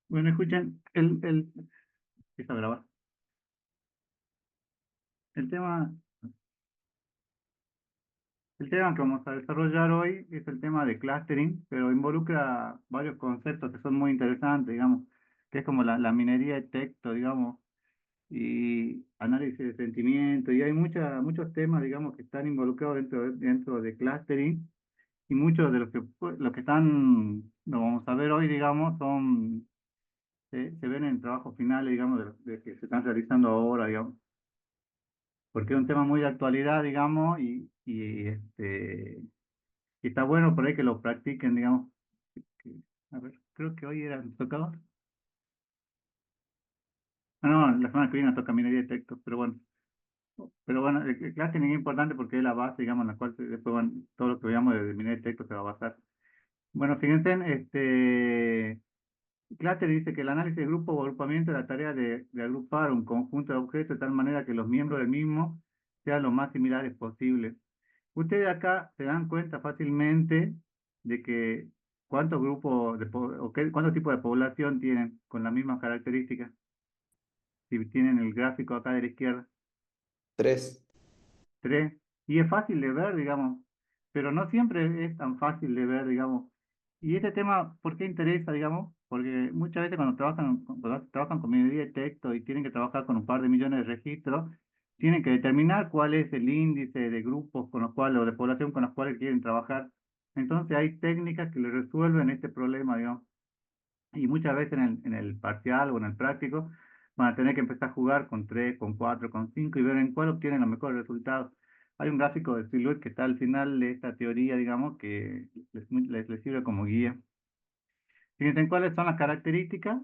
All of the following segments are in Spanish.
Bueno, escuchen, empieza a grabar. El tema, el tema que vamos a desarrollar hoy es el tema de clustering, pero involucra varios conceptos que son muy interesantes, digamos, que es como la minería de texto, digamos, y análisis de sentimiento, y hay muchos temas, digamos, que están involucrados dentro de clustering, y muchos de los que lo vamos a ver hoy, digamos, se ven en trabajos finales, digamos, de que se están realizando ahora, digamos. Porque es un tema muy de actualidad, digamos, y está bueno por ahí que lo practiquen, digamos. que- a ver, creo que hoy era tocador. Ah, no, la semana que viene toca minería de texto, pero bueno, el clustering es importante porque es la base, digamos, en la cual después todo lo que veamos de minería de texto se va a basar. Bueno, fíjense, Cluster dice que el análisis de grupo o agrupamiento es la tarea de agrupar un conjunto de objetos de tal manera que los miembros del mismo sean lo más similares posible. Ustedes acá se dan cuenta fácilmente de que cuántos grupos cuántos tipos de población tienen con las mismas características. Si tienen el gráfico acá de la izquierda, Tres. tres. Y es fácil de ver, digamos, pero no siempre es tan fácil de ver, digamos. Y este tema, ¿por qué interesa, digamos? Porque muchas veces cuando trabajan con minería de texto y tienen que trabajar con un par de millones de registros, tienen que determinar cuál es el índice de grupos con los cuales, o de población con los cuales quieren trabajar. Entonces hay técnicas que le resuelven este problema, digamos. Y muchas veces en el parcial o en el práctico van a tener que empezar a jugar con 3, con 4, con 5 y ver en cuál obtienen los mejores resultados. Hay un gráfico de Silhouette que está al final de esta teoría, digamos, que les sirve como guía. Fíjense en cuáles son las características.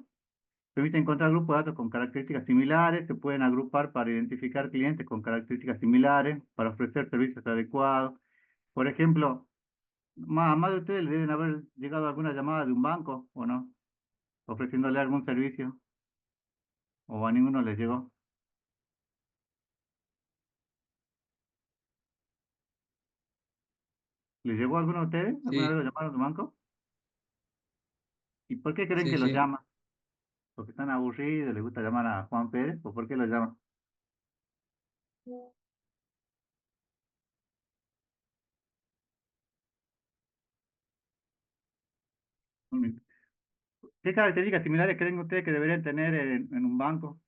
Permite encontrar grupos de datos con características similares. Se pueden agrupar para identificar clientes con características similares, para ofrecer servicios adecuados. Por ejemplo, más de ustedes le deben haber llegado alguna llamada de un banco, ¿o no? Ofreciéndole algún servicio. ¿O a ninguno les llegó? ¿Les llegó a alguno de ustedes? ¿Alguna vez Sí, lo llamaron de banco? ¿Y por qué creen sí, que los sí. llaman? ¿Porque están aburridos, les gusta llamar a Juan Pérez? ¿O por qué los llaman? Mm. ¿Qué características similares creen ustedes que deberían tener en un banco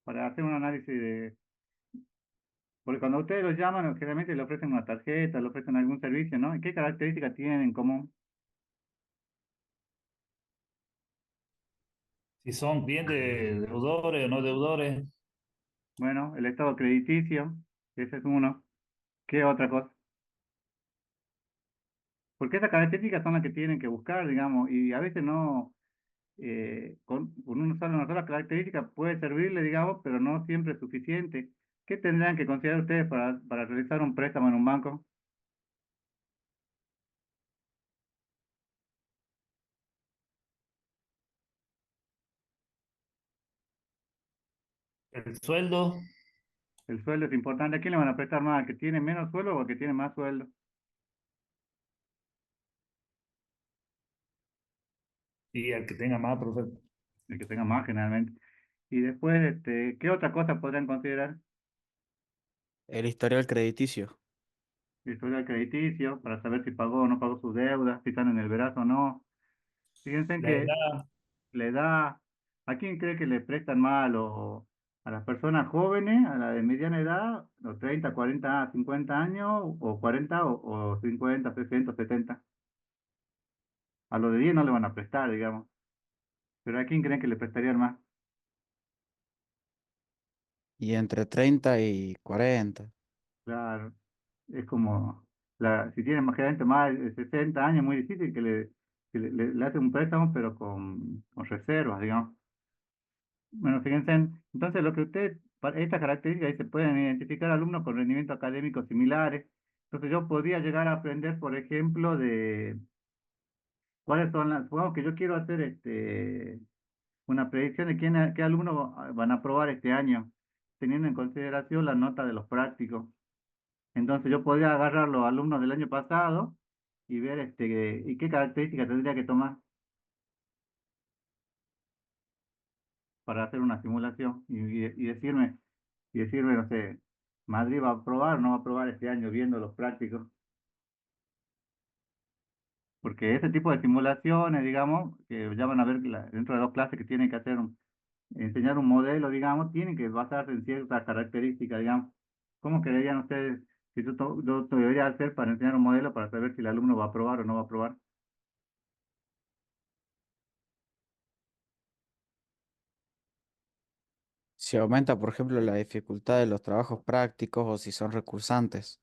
para hacer un análisis de... Porque cuando ustedes los llaman, generalmente le ofrecen una tarjeta, le ofrecen algún servicio, ¿no? ¿Y qué características tienen en común? Si son clientes deudores o no deudores. Bueno, el estado crediticio, ese es uno. ¿Qué otra cosa? Porque esas características son las que tienen que buscar, digamos, y a veces no, con una sola característica puede servirle, digamos, pero no siempre es suficiente. ¿Qué tendrán que considerar ustedes para realizar un préstamo en un banco? El sueldo El sueldo es importante. ¿A quién le van a prestar más? ¿Al que tiene menos sueldo o al que tiene más sueldo? y el que tenga más profe- El que tenga más, generalmente. Y después, ¿qué otra cosa podrían considerar? El historial crediticio. El historial crediticio, para saber si pagó o no pagó sus deudas, si están en el verazo o no. Fíjense en la que edad. le da, ¿a quién cree que le prestan mal? ¿A las personas jóvenes, a la de mediana edad, los 30, 40, 50 años, o 40, o 50, 60, 70? A los de 10 no le van a prestar, digamos. Pero ¿a quién creen que le prestarían más? Y entre 30 y 40. Claro, es como, si tienen más gente más de 60 años, es muy difícil que le hacen un préstamo, pero con reservas, digamos. Bueno, fíjense, entonces lo que ustedes, para estas características, ahí se pueden identificar alumnos con rendimiento académico similares. Entonces yo podría llegar a aprender, por ejemplo, de cuáles son supongamos que yo quiero hacer una predicción de qué alumnos van a aprobar este año, teniendo en consideración la nota de los prácticos. Entonces yo podría agarrar los alumnos del año pasado y ver y qué características tendría que tomar para hacer una simulación y decirme, no sé, Madrid va a aprobar o no va a aprobar este año viendo los prácticos. Porque ese tipo de simulaciones, digamos, que ya van a ver que dentro de dos clases que tienen que hacer, enseñar un modelo, digamos, tienen que basarse en ciertas características, digamos. ¿Cómo creerían ustedes si tú deberías hacer para enseñar un modelo para saber si el alumno va a aprobar o no va a aprobar? Si aumenta, por ejemplo, la dificultad de los trabajos prácticos o si son recursantes,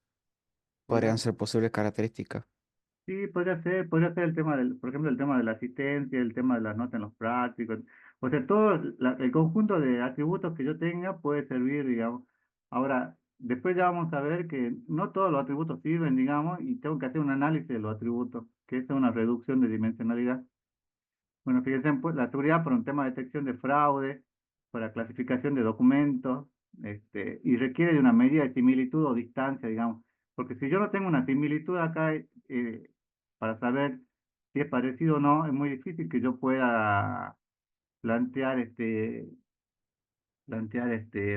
podrían Podría, ser posibles características. sí, podría ser el tema por ejemplo, el tema de la asistencia, el tema de las notas en los prácticos. O sea, todo el conjunto de atributos que yo tenga puede servir, digamos. Ahora, después ya vamos a ver que no todos los atributos sirven, digamos, y tengo que hacer un análisis de los atributos, que es una reducción de dimensionalidad. Bueno, fíjense, pues, la seguridad por un tema de detección de fraude, para clasificación de documentos, y requiere de una medida de similitud o distancia, digamos. Porque si yo no tengo una similitud acá, para saber si es parecido o no, es muy difícil que yo pueda plantear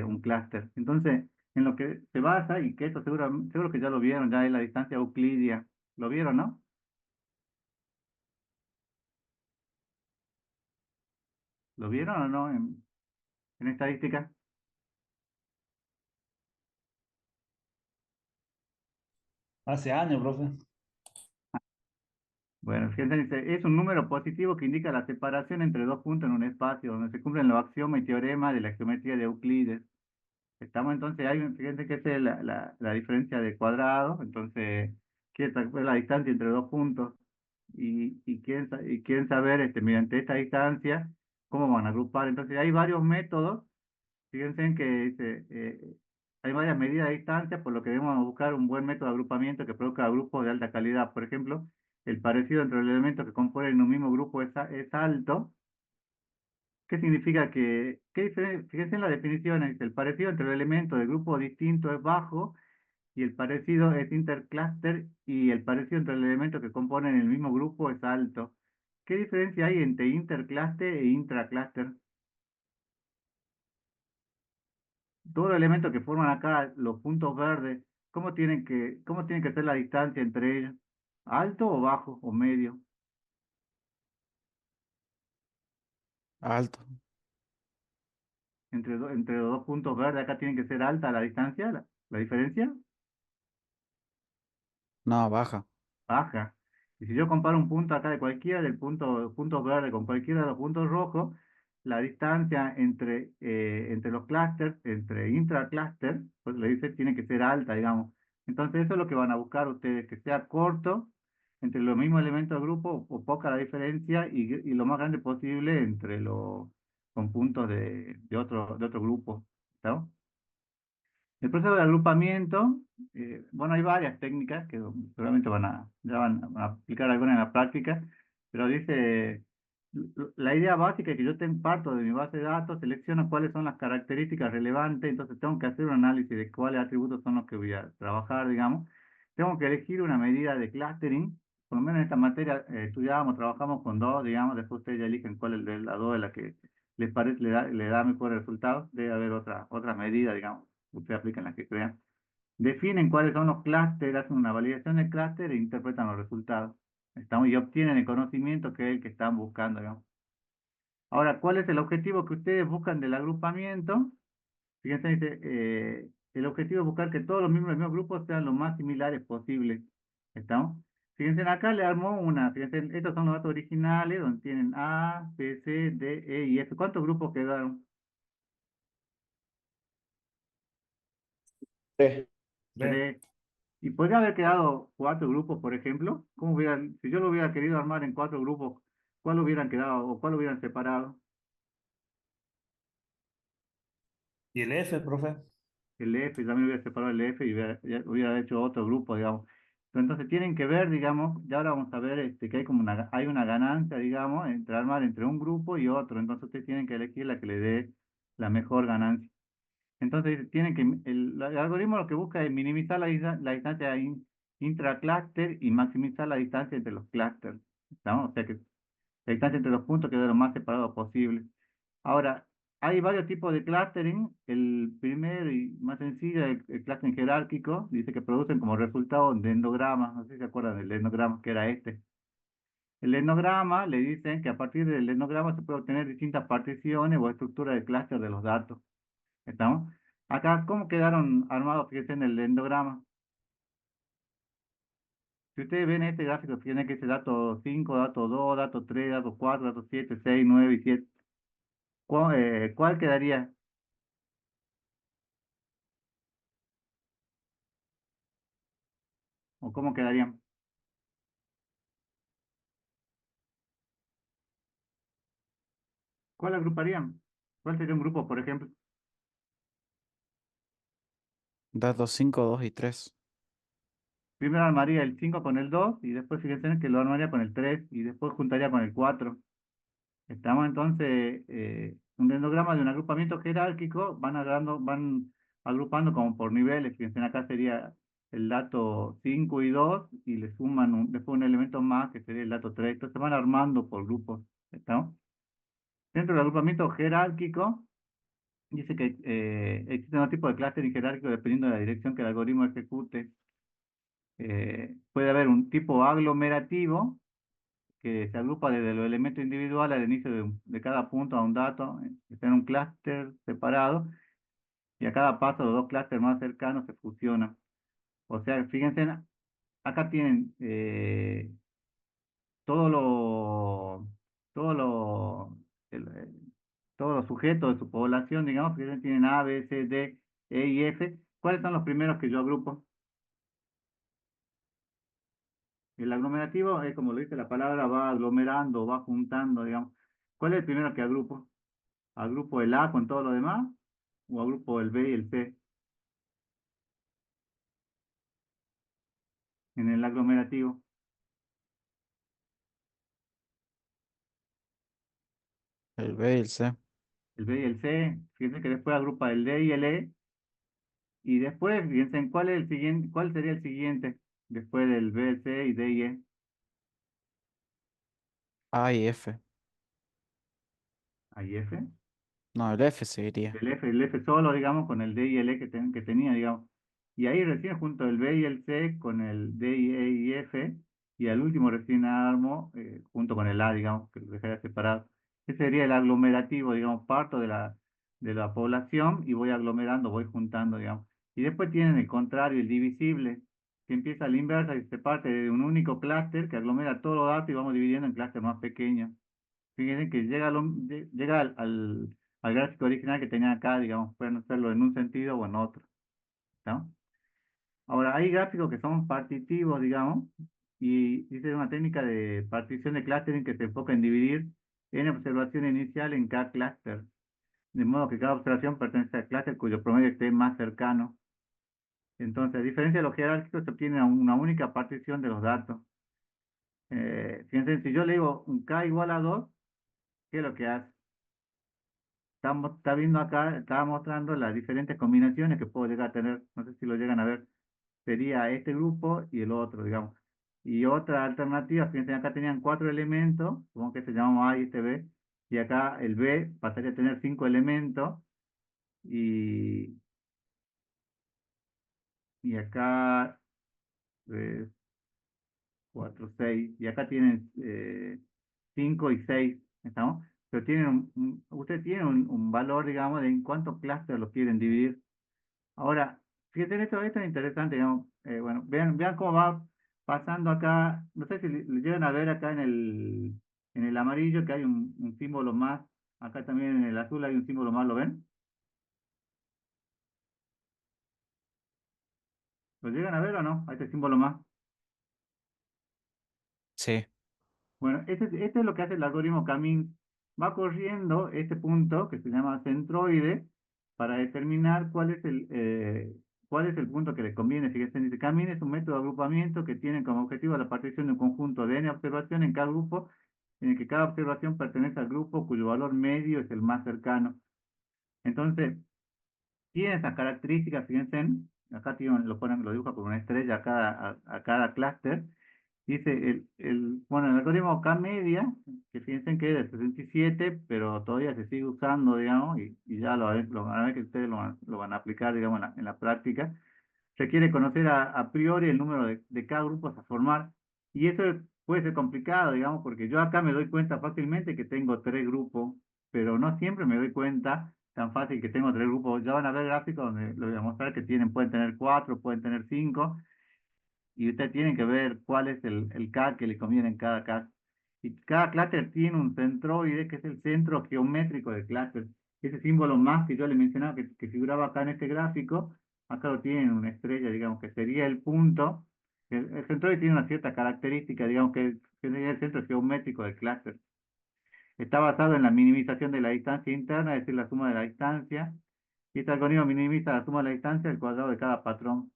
un clúster. Entonces, en lo que se basa, y que eso seguro que ya lo vieron, ya es la distancia euclidia. ¿Lo vieron, no? ¿Lo vieron o no en estadística? Hace años, profe. Bueno, fíjense, dice, es un número positivo que indica la separación entre dos puntos en un espacio donde se cumplen los axiomas y teoremas de la geometría de Euclides. Estamos entonces, fíjense que esa es la diferencia de cuadrado, entonces quiere saber la distancia entre dos puntos y quieren saber mediante esta distancia cómo van a agrupar. Entonces hay varios métodos. Fíjense en que hay varias medidas de distancia, por lo que debemos buscar un buen método de agrupamiento que produzca grupos de alta calidad. Por ejemplo, el parecido entre los elementos que componen un mismo grupo es alto. ¿Qué significa fíjense en las definiciones, el parecido entre los elementos de grupo distinto es bajo y el parecido es intercluster y el parecido entre los elementos que componen el mismo grupo es alto? ¿Qué diferencia hay entre intercluster e intracluster? Todos los elementos que forman acá los puntos verdes, ¿cómo tienen que ser la distancia entre ellos? ¿Alto o bajo o medio? Alto. Entre los dos puntos verdes acá tienen que ser alta la distancia, la diferencia, No, baja. baja. Y si yo comparo un punto acá de cualquiera del puntos verdes con cualquiera de los puntos rojos, la distancia entre los clústeres, entre intraclúster, pues le dice tiene que ser alta, digamos. Entonces eso es lo que van a buscar ustedes, que sea corto entre los mismos elementos del grupo o poca la diferencia y lo más grande posible entre los con puntos de otro grupo. ¿Está? El proceso de agrupamiento, bueno, hay varias técnicas que seguramente ya van a aplicar algunas en la práctica, pero dice, la idea básica es que yo parto de mi base de datos, selecciono cuáles son las características relevantes, entonces tengo que hacer un análisis de cuáles atributos son los que voy a trabajar, digamos. Tengo que elegir una medida de clustering, por lo menos en esta materia trabajamos con dos, digamos, después ustedes ya eligen cuál es de las dos de la que les parece, le da mejores resultados, debe haber otra medida, digamos ustedes aplican las que crean. Definen cuáles son los clústeres, hacen una validación de clúster e interpretan los resultados. Y obtienen el conocimiento que es el que están buscando, digamos. Ahora, ¿cuál es el objetivo que ustedes buscan del agrupamiento? Fíjense, dice, el objetivo es buscar que todos los miembros del mismo grupo sean lo más similares posible. ¿Estamos? Fíjense, acá le armó fíjense, estos son los datos originales, donde tienen A, B, C, D, E y F. ¿Cuántos grupos quedaron? Tres. Tres. Tres. Y podría haber quedado cuatro grupos, por ejemplo. Si yo lo hubiera querido armar en cuatro grupos, ¿cuál hubieran quedado o cuál hubieran separado? ¿Y el F, profe? El F, también hubiera separado el F y hubiera hecho otro grupo, digamos. Pero entonces tienen que ver, digamos, y ahora vamos a ver que hay una ganancia, digamos, entre un grupo y otro. Entonces ustedes tienen que elegir la que le dé la mejor ganancia. Entonces el algoritmo lo que busca es minimizar la distancia intraclúster y maximizar la distancia entre los clústeres. ¿Estamos? O sea que la distancia entre los puntos quede lo más separado posible. Ahora, hay varios tipos de clustering. El primero y más sencillo es el clustering jerárquico. Dice que producen como resultado de endogramas. No sé si se acuerdan del endograma que era este. El etnograma le dicen que a partir del etnograma se puede obtener distintas particiones o estructuras de clúster de los datos. ¿Estamos? Acá, ¿cómo quedaron armados? Fíjense en el endograma. Si ustedes ven este gráfico, fíjense que este dato 5, dato 2, dato 3, dato 4, dato 7, 6, 9 y 7. ¿Cuál quedaría? ¿O cómo quedarían? ¿Cuál agruparían? ¿Cuál sería un grupo, por ejemplo? Datos 5, 2 y 3. Primero armaría el 5 con el 2 y después fíjense que lo armaría con el 3 y después juntaría con el 4. Estamos entonces, un dendrograma de un agrupamiento jerárquico, van agrupando como por niveles. Fíjense, acá sería el dato 5 y 2 y le suman después un elemento más que sería el dato 3. Entonces se van armando por grupos. ¿Estamos? Dentro del agrupamiento jerárquico, dice que existen dos tipos de clustering jerárquico dependiendo de la dirección que el algoritmo ejecute. Puede haber un tipo aglomerativo, que se agrupa desde los elementos individuales al inicio de cada punto a un dato, está en un clúster separado, y a cada paso los dos clústeres más cercanos se fusionan. O sea, fíjense, acá tienen todos los todos los el- eh, todos los sujetos de su población, digamos, que tienen A, B, C, D, E y F. ¿Cuáles son los primeros que yo agrupo? El aglomerativo es como lo dice la palabra, va aglomerando, va juntando, digamos. ¿Cuál es el primero que agrupo? ¿Agrupo el A con todo lo demás? ¿O agrupo el B y el C en el aglomerativo? El B y el C. El B y el C, fíjense que después agrupa el D y el E, y después, fíjense en cuál es el siguiente, cuál sería el siguiente, después del B, C y D y E. A y F. ¿Hay F? No, el F seguiría. El F solo, digamos, con el D y el E que tenía, digamos. Y ahí recién junto el B y el C con el D y E y F, y al último recién armo junto con el A, digamos, que lo dejaría separado. Ese sería el aglomerativo, digamos, parto de la población y voy aglomerando, voy juntando, digamos. Y después tienen el contrario, el divisible, que empieza a la inversa y se parte de un único clúster que aglomera todos los datos y vamos dividiendo en clústeres más pequeños. Fíjense que llega al gráfico original que tenía acá, digamos, pueden hacerlo en un sentido o en otro, ¿no? Ahora, hay gráficos que son partitivos, digamos, y dice una técnica de partición de clustering que se enfoca en dividir n observación inicial en cada clúster, de modo que cada observación pertenece al clúster cuyo promedio esté más cercano. Entonces, a diferencia de los jerárquicos, se obtiene una única partición de los datos. Fíjense, si yo le digo un k igual a 2, ¿qué es lo que hace? Está viendo acá, estaba mostrando las diferentes combinaciones que puedo llegar a tener. No sé si lo llegan a ver. Sería este grupo y el otro, digamos. Y otra alternativa, fíjense, acá tenían 4 elementos, supongo que se llamamos A y este B, y acá el B pasaría a tener 5 elementos, y, y acá 4, 6, y acá tienen 5 y 6, ¿estamos? Pero tienen ustedes tienen un valor, digamos, de en cuántos clústeres lo quieren dividir. Ahora, fíjense, esto es interesante, digamos. Bueno, vean cómo va pasando acá. No sé si le llegan a ver acá en el amarillo que hay un símbolo más. Acá también en el azul hay un símbolo más, ¿lo ven? ¿Lo llegan a ver o no? A este símbolo más. Sí. Bueno, este es lo que hace el algoritmo Camin. Va corriendo este punto que se llama centroide para determinar cuál es el punto que le conviene. Fíjense, dice, Camin es un método de agrupamiento que tiene como objetivo la partición de un conjunto de n observaciones en cada grupo, en el que cada observación pertenece al grupo cuyo valor medio es el más cercano. Entonces, tiene esas características, fíjense, acá tiene, lo dibuja con una estrella a cada clúster. Dice, bueno, el algoritmo K-media, que fíjense que es de 67, pero todavía se sigue usando, digamos, y ya van a ver que ustedes lo van a aplicar, digamos, en la práctica. Requiere conocer a priori el número de cada grupo a formar, y eso puede ser complicado, digamos, porque yo acá me doy cuenta fácilmente que tengo tres grupos, pero no siempre me doy cuenta tan fácil que tengo tres grupos. Ya van a ver gráficos donde les voy a mostrar que pueden tener cuatro, pueden tener cinco, y ustedes tienen que ver cuál es el K que le conviene en cada caso. Y cada clúster tiene un centroide, que es el centro geométrico del clúster. Ese símbolo más que yo le mencionaba, que figuraba acá en este gráfico, acá lo tienen una estrella, digamos, que sería el punto. El centroide tiene una cierta característica, digamos, que sería el centro geométrico del clúster. Está basado en la minimización de la distancia interna, es decir, la suma de la distancia. Y este algoritmo minimiza la suma de la distancia al cuadrado de cada patrón.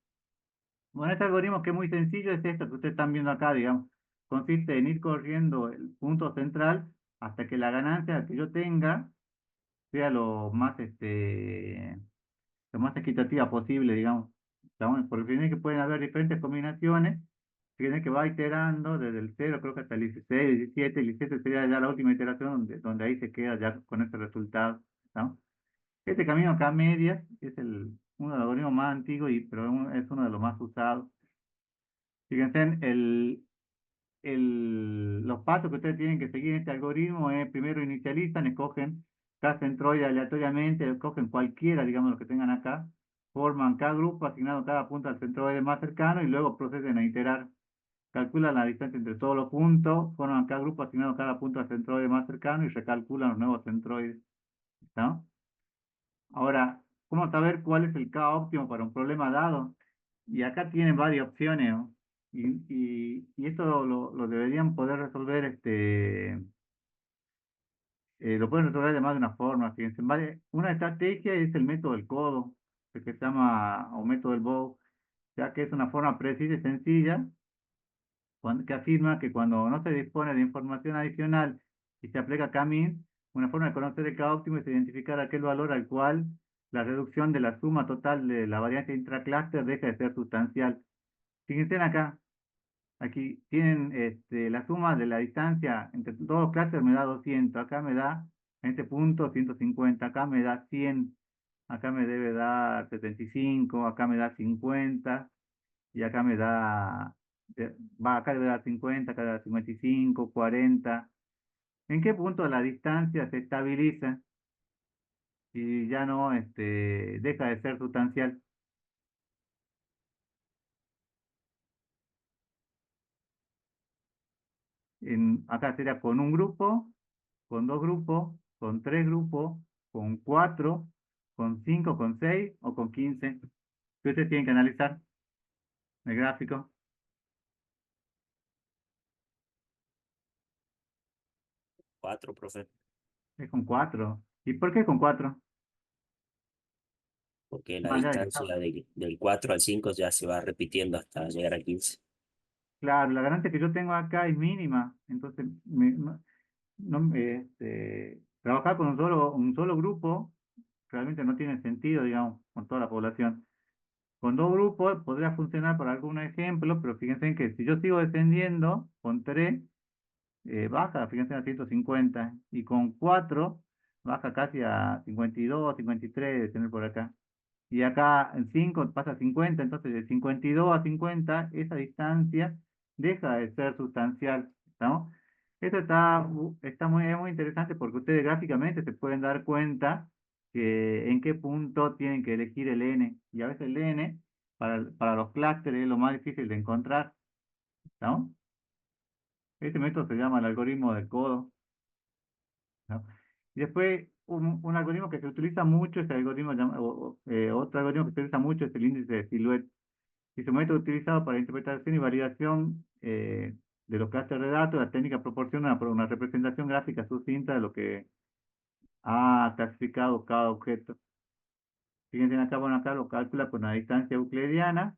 Bueno, este algoritmo que es muy sencillo es esto que ustedes están viendo acá, digamos. Consiste en ir corriendo el punto central hasta que la ganancia que yo tenga sea lo más equitativa posible, digamos. Porque fíjense que pueden haber diferentes combinaciones. Fíjense que va iterando desde el 0, creo que hasta el 16, 17. El 17 sería ya la última iteración donde ahí se queda ya con ese resultado, ¿no? Este camino acá medias es uno de los algoritmos más antiguos, pero es uno de los más usados. Fíjense, los pasos que ustedes tienen que seguir en este algoritmo es: primero inicializan, escogen cada centroide aleatoriamente, escogen cualquiera, digamos, lo que tengan acá, forman cada grupo asignado cada punto al centroide más cercano y luego proceden a iterar. Calculan la distancia entre todos los puntos, forman cada grupo asignado cada punto al centroide más cercano y recalculan los nuevos centroides, ¿no? Ahora, ¿cómo saber cuál es el K óptimo para un problema dado? Y acá tienen varias opciones, ¿no? Y esto lo deberían poder resolver, lo pueden resolver de más de una forma. Fíjense, una estrategia es el método del codo, que se llama, o método del bow, ya que es una forma precisa y sencilla, que afirma que cuando no se dispone de información adicional y se aplica K-means, una forma de conocer el K óptimo es identificar aquel valor al cual la reducción de la suma total de la varianza intraclúster deja de ser sustancial. Fíjense acá, aquí tienen la suma de la distancia entre todos los clústeres me da 200, acá me da en este punto 150, acá me da 100, acá me debe dar 75, acá me da 50, y acá me da, acá debe dar 50, acá debe dar 55, 40. ¿En qué punto la distancia se estabiliza y ya no deja de ser sustancial? Acá sería con un grupo, con dos grupos, con tres grupos, con cuatro, con cinco, con seis o con 15. Que ustedes tienen que analizar el gráfico. Cuatro, profe, Es con cuatro. ¿Y por qué con cuatro? porque la Más allá de que distancia del 4 al 5 ya se va repitiendo hasta llegar a 15. claro, la ganancia que yo tengo acá es mínima, entonces trabajar con un solo grupo realmente no tiene sentido, digamos, con toda la población. Con dos grupos podría funcionar por algún ejemplo, pero fíjense en que si yo sigo descendiendo con tres, baja, fíjense, a 150, y con cuatro baja casi a 52, 53 de tener por acá. Y acá en 5 pasa a 50, entonces de 52 a 50 esa distancia deja de ser sustancial, ¿no? Esto es muy interesante porque ustedes gráficamente se pueden dar cuenta que en qué punto tienen que elegir el n, y a veces el n para los clústeres es lo más difícil de encontrar, ¿no? Este método se llama el algoritmo del codo, ¿no? Y después, un algoritmo que se utiliza mucho es el algoritmo, otro algoritmo que se utiliza mucho es el índice de Silhouette. Y su método utilizado para interpretación y validación de los clústeres de datos. La técnica proporciona una representación gráfica sucinta de lo que ha clasificado cada objeto. Fíjense acá, bueno, acá lo calcula con una distancia euclidiana,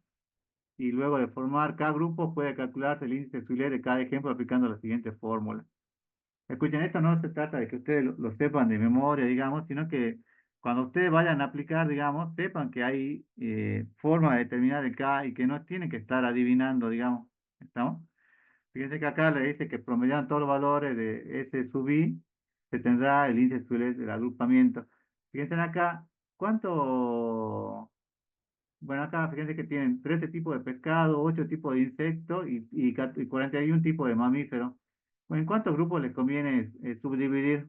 y luego de formar cada grupo puede calcularse el índice Euler de cada ejemplo aplicando la siguiente fórmula. Escuchen, esto no se trata de que ustedes lo sepan de memoria, digamos, sino que cuando ustedes vayan a aplicar, digamos, sepan que hay forma de determinar el K y que no tienen que estar adivinando, digamos, ¿estamos? Fíjense que acá le dice que promedian todos los valores de S sub I, se tendrá el índice sub del agrupamiento. Fíjense acá, ¿cuánto? Bueno, acá fíjense que tienen 13 tipos de pescado, 8 tipos de insectos y 41 tipos de mamíferos. Bueno, ¿en cuántos grupos les conviene subdividir?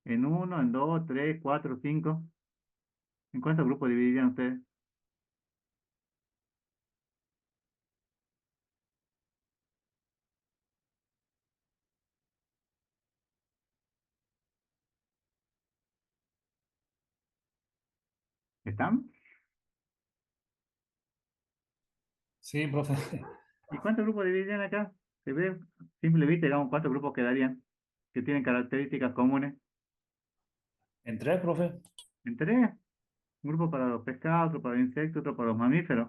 ¿En uno, en dos, tres, cuatro, cinco? ¿En cuántos grupos dividirían ustedes? ¿Están? Sí, profe. ¿Y cuántos grupos dividirían acá? Se ve, simple vista, digamos, ¿cuántos grupos quedarían que tienen características comunes? ¿En tres, profe? En tres, un grupo para los pescados, otro para los insectos, otro para los mamíferos,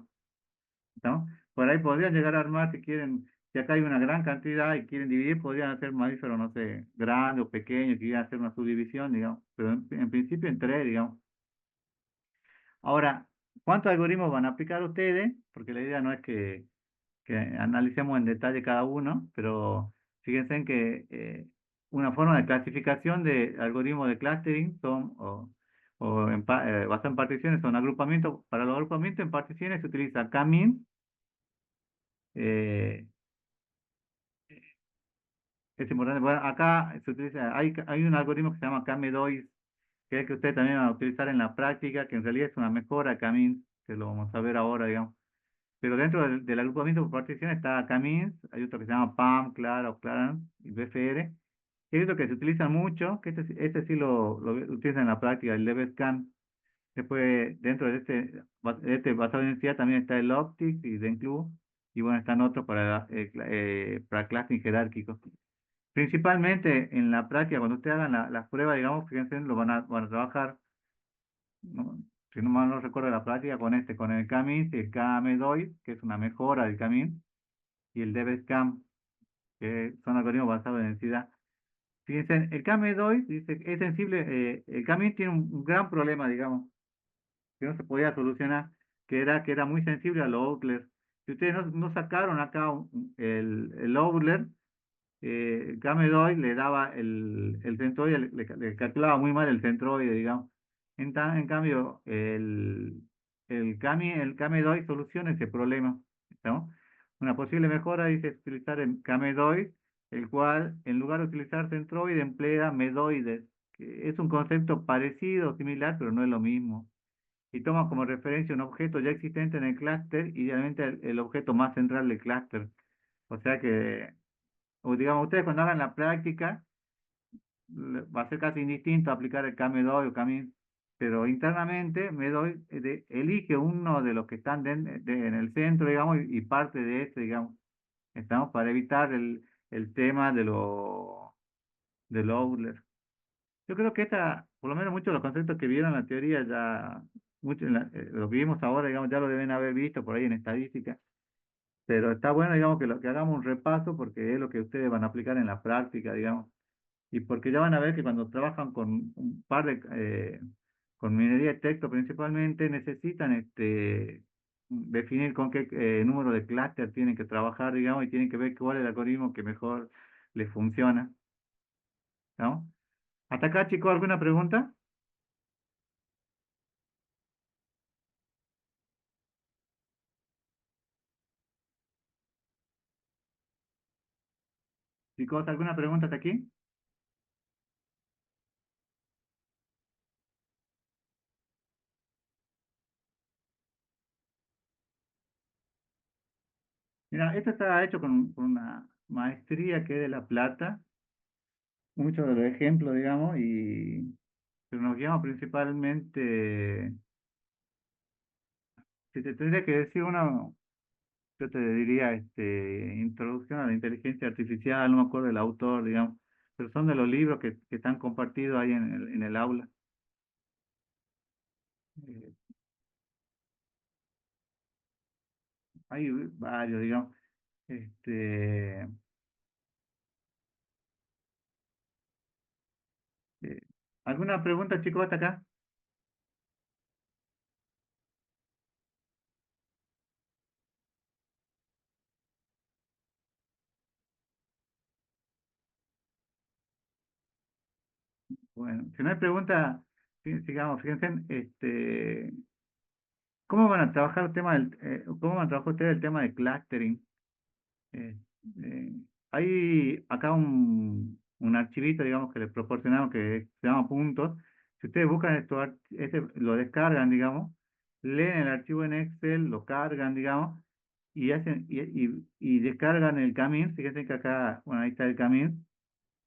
¿no? Por ahí podrían llegar a armar, si quieren, si acá hay una gran cantidad y quieren dividir, podrían hacer mamíferos, no sé, grandes o pequeños, que quieran hacer una subdivisión, digamos, pero en principio en tres, digamos. Ahora, ¿cuántos algoritmos van a aplicar ustedes? Porque la idea no es que analicemos en detalle cada uno, pero fíjense en que una forma de clasificación de algoritmos de clustering son, basado en particiones, son agrupamientos. Para los agrupamientos en particiones se utiliza K-means, eh, es importante. Bueno, acá se utiliza, hay un algoritmo que se llama K-medois, que es el que ustedes también van a utilizar en la práctica, que en realidad es una mejora de K-means, que lo vamos a ver ahora, digamos. Pero dentro del agrupamiento por partición está K-means, hay otro que se llama PAM, Clara o Clarence y BFR. Y hay otro que se utiliza mucho, que este sí lo utilizan en la práctica, el DBSCAN. Después, dentro de este basado en densidad también está el Optics y Denclu. Y bueno, están otros para clustering jerárquico. Principalmente en la práctica, cuando ustedes hagan las pruebas, digamos, fíjense, van a trabajar, ¿no? Si no mal no recuerdo la práctica, con el CAMINS y el KMDOI, que es una mejora del CAMINS, y el DBSCAM, que son algoritmos basados en densidad. Fíjense, el KMDOI dice que es sensible, el CAMINS tiene un gran problema, digamos, que no se podía solucionar, que era muy sensible al Outlier. Si ustedes no sacaron acá el Outlier, Gamedoy le daba el centroide, le calculaba muy mal el centroide, digamos. En cambio, el Gamedoy soluciona ese problema, ¿no? Una posible mejora dice utilizar el Gamedoy, el cual, en lugar de utilizar centroide, emplea medoides, que es un concepto parecido, similar, pero no es lo mismo. Y toma como referencia un objeto ya existente en el clúster, idealmente el objeto más central del clúster. O sea que o digamos, ustedes cuando hagan la práctica, va a ser casi indistinto aplicar el KMDOI o KMIN, pero internamente MEDOI elige uno de los que están en el centro, digamos, y parte de este, digamos, estamos para evitar el tema de lo Outlier. Yo creo que por lo menos muchos de los conceptos que vieron en la teoría ya, lo que vimos ahora, digamos, ya lo deben haber visto por ahí en estadística. Pero está bueno, digamos, que hagamos un repaso porque es lo que ustedes van a aplicar en la práctica, digamos. Y porque ya van a ver que cuando trabajan con con minería de texto principalmente, necesitan definir con qué número de clúster tienen que trabajar, digamos, y tienen que ver cuál es el algoritmo que mejor les funciona, ¿no? ¿Hasta acá, chicos, alguna pregunta? Chicos, ¿alguna pregunta hasta aquí? Mira, esto está hecho con una maestría que es de La Plata, muchos de los ejemplos, digamos, pero nos guiamos principalmente, si te tendría que decir uno, yo te diría Introducción a la Inteligencia Artificial, no me acuerdo del autor, digamos, pero son de los libros que están compartidos ahí en el aula. Eh, Hay varios, digamos. Este, Eh, ¿Alguna pregunta, chicos, hasta acá? Bueno, si no hay pregunta, sigamos, fíjense, ¿cómo van a trabajar el tema cómo van a trabajar ustedes el tema de clustering? Eh, eh, Hay acá un archivito, digamos, que les proporcionamos que se llama puntos. Si ustedes buscan esto, lo descargan, digamos, leen el archivo en Excel, lo cargan, digamos, y descargan el Camin. Fíjense que acá, bueno, ahí está el Camin.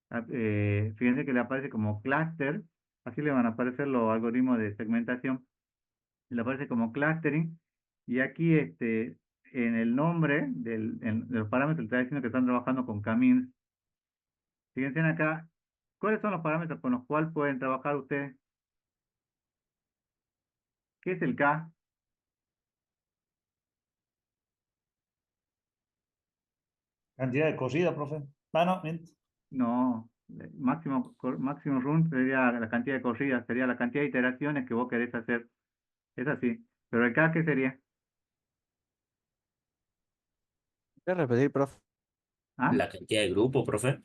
Fíjense que le aparece como cluster, así le van a aparecer los algoritmos de segmentación, le aparece como clustering, y aquí en el nombre de los parámetros está diciendo que están trabajando con Camins. Fíjense acá, ¿cuáles son los parámetros con los cuales pueden trabajar ustedes? ¿Qué es el K? Cantidad de corrida, profe. Ah, no, No, máximo run sería la cantidad de corridas, sería la cantidad de iteraciones que vos querés hacer. Es así. Pero el K, ¿qué sería? ¿Puedes repetir, profe? ¿Ah? La cantidad de grupo, profe.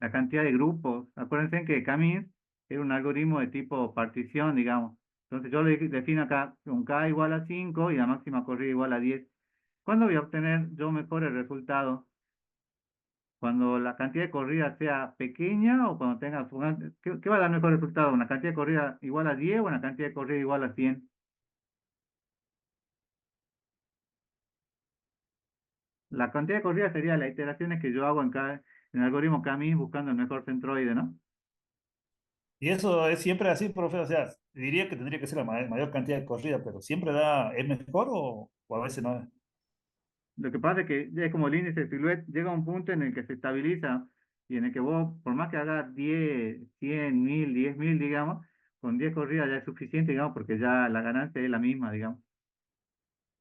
La cantidad de grupos. Acuérdense que Camis era un algoritmo de tipo partición, digamos. Entonces yo le defino acá un K igual a 5 y la máxima corrida igual a 10. ¿Cuándo voy a obtener yo mejor el resultado? Cuando la cantidad de corridas sea pequeña o cuando tenga, ¿qué va a dar mejor resultado? ¿Una cantidad de corrida igual a 10 o una cantidad de corrida igual a 100? La cantidad de corridas sería las iteraciones que yo hago en el algoritmo Camis buscando el mejor centroide, ¿no? y eso es siempre así, profe. O sea, diría que tendría que ser la mayor cantidad de corrida, pero siempre es mejor o a veces no es. Lo que pasa es que ya es como el índice de Silhouette, llega a un punto en el que se estabiliza y en el que vos, por más que hagas 10, 100, 1000, 10.000, digamos, con 10 corridas ya es suficiente, digamos, porque ya la ganancia es la misma, digamos.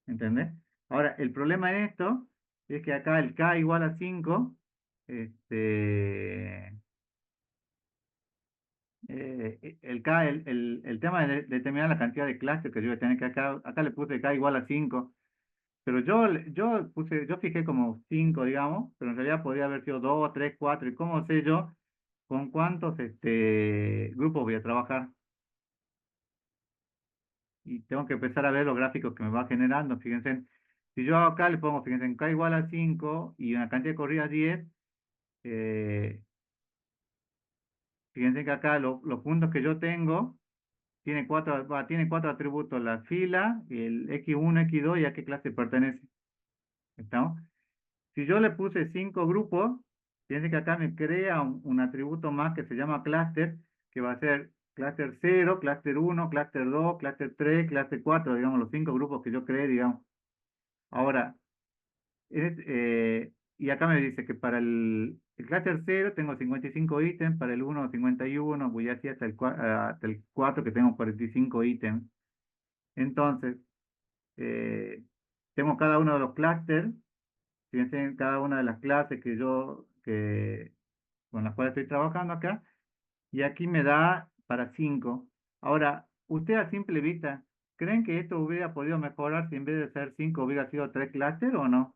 ¿Entendés? Ahora, el problema en esto es que acá el K igual a 5, este, el tema de determinar la cantidad de clases que yo voy a tener que acá le puse K igual a 5. Pero yo fijé como 5, digamos, pero en realidad podría haber sido 2, 3, 4. ¿Y cómo sé yo con cuántos grupos voy a trabajar? Y tengo que empezar a ver los gráficos que me va generando. Fíjense, si yo acá le pongo, fíjense, en K igual a 5 y una cantidad de corridas 10, eh, fíjense que acá los puntos que yo tengo tiene cuatro atributos, la fila, el X1, X2 y a qué clase pertenece. ¿Estamos? Si yo le puse 5 grupos, fíjense que acá me crea un atributo más que se llama cluster, que va a ser cluster 0, cluster 1, cluster 2, cluster 3, cluster 4, digamos, los 5 grupos que yo creé, digamos. Ahora, y acá me dice que para el cluster 0 tengo 55 ítems, para el 1 51, voy así hasta el 4 que tengo 45 ítems. Entonces, eh, tengo cada uno de los clusters. Fíjense en cada una de las clases con las cuales estoy trabajando acá, y aquí me da para 5. Ahora, usted a simple vista, ¿creen que esto hubiera podido mejorar si en vez de ser 5 hubiera sido 3 clústeres o no?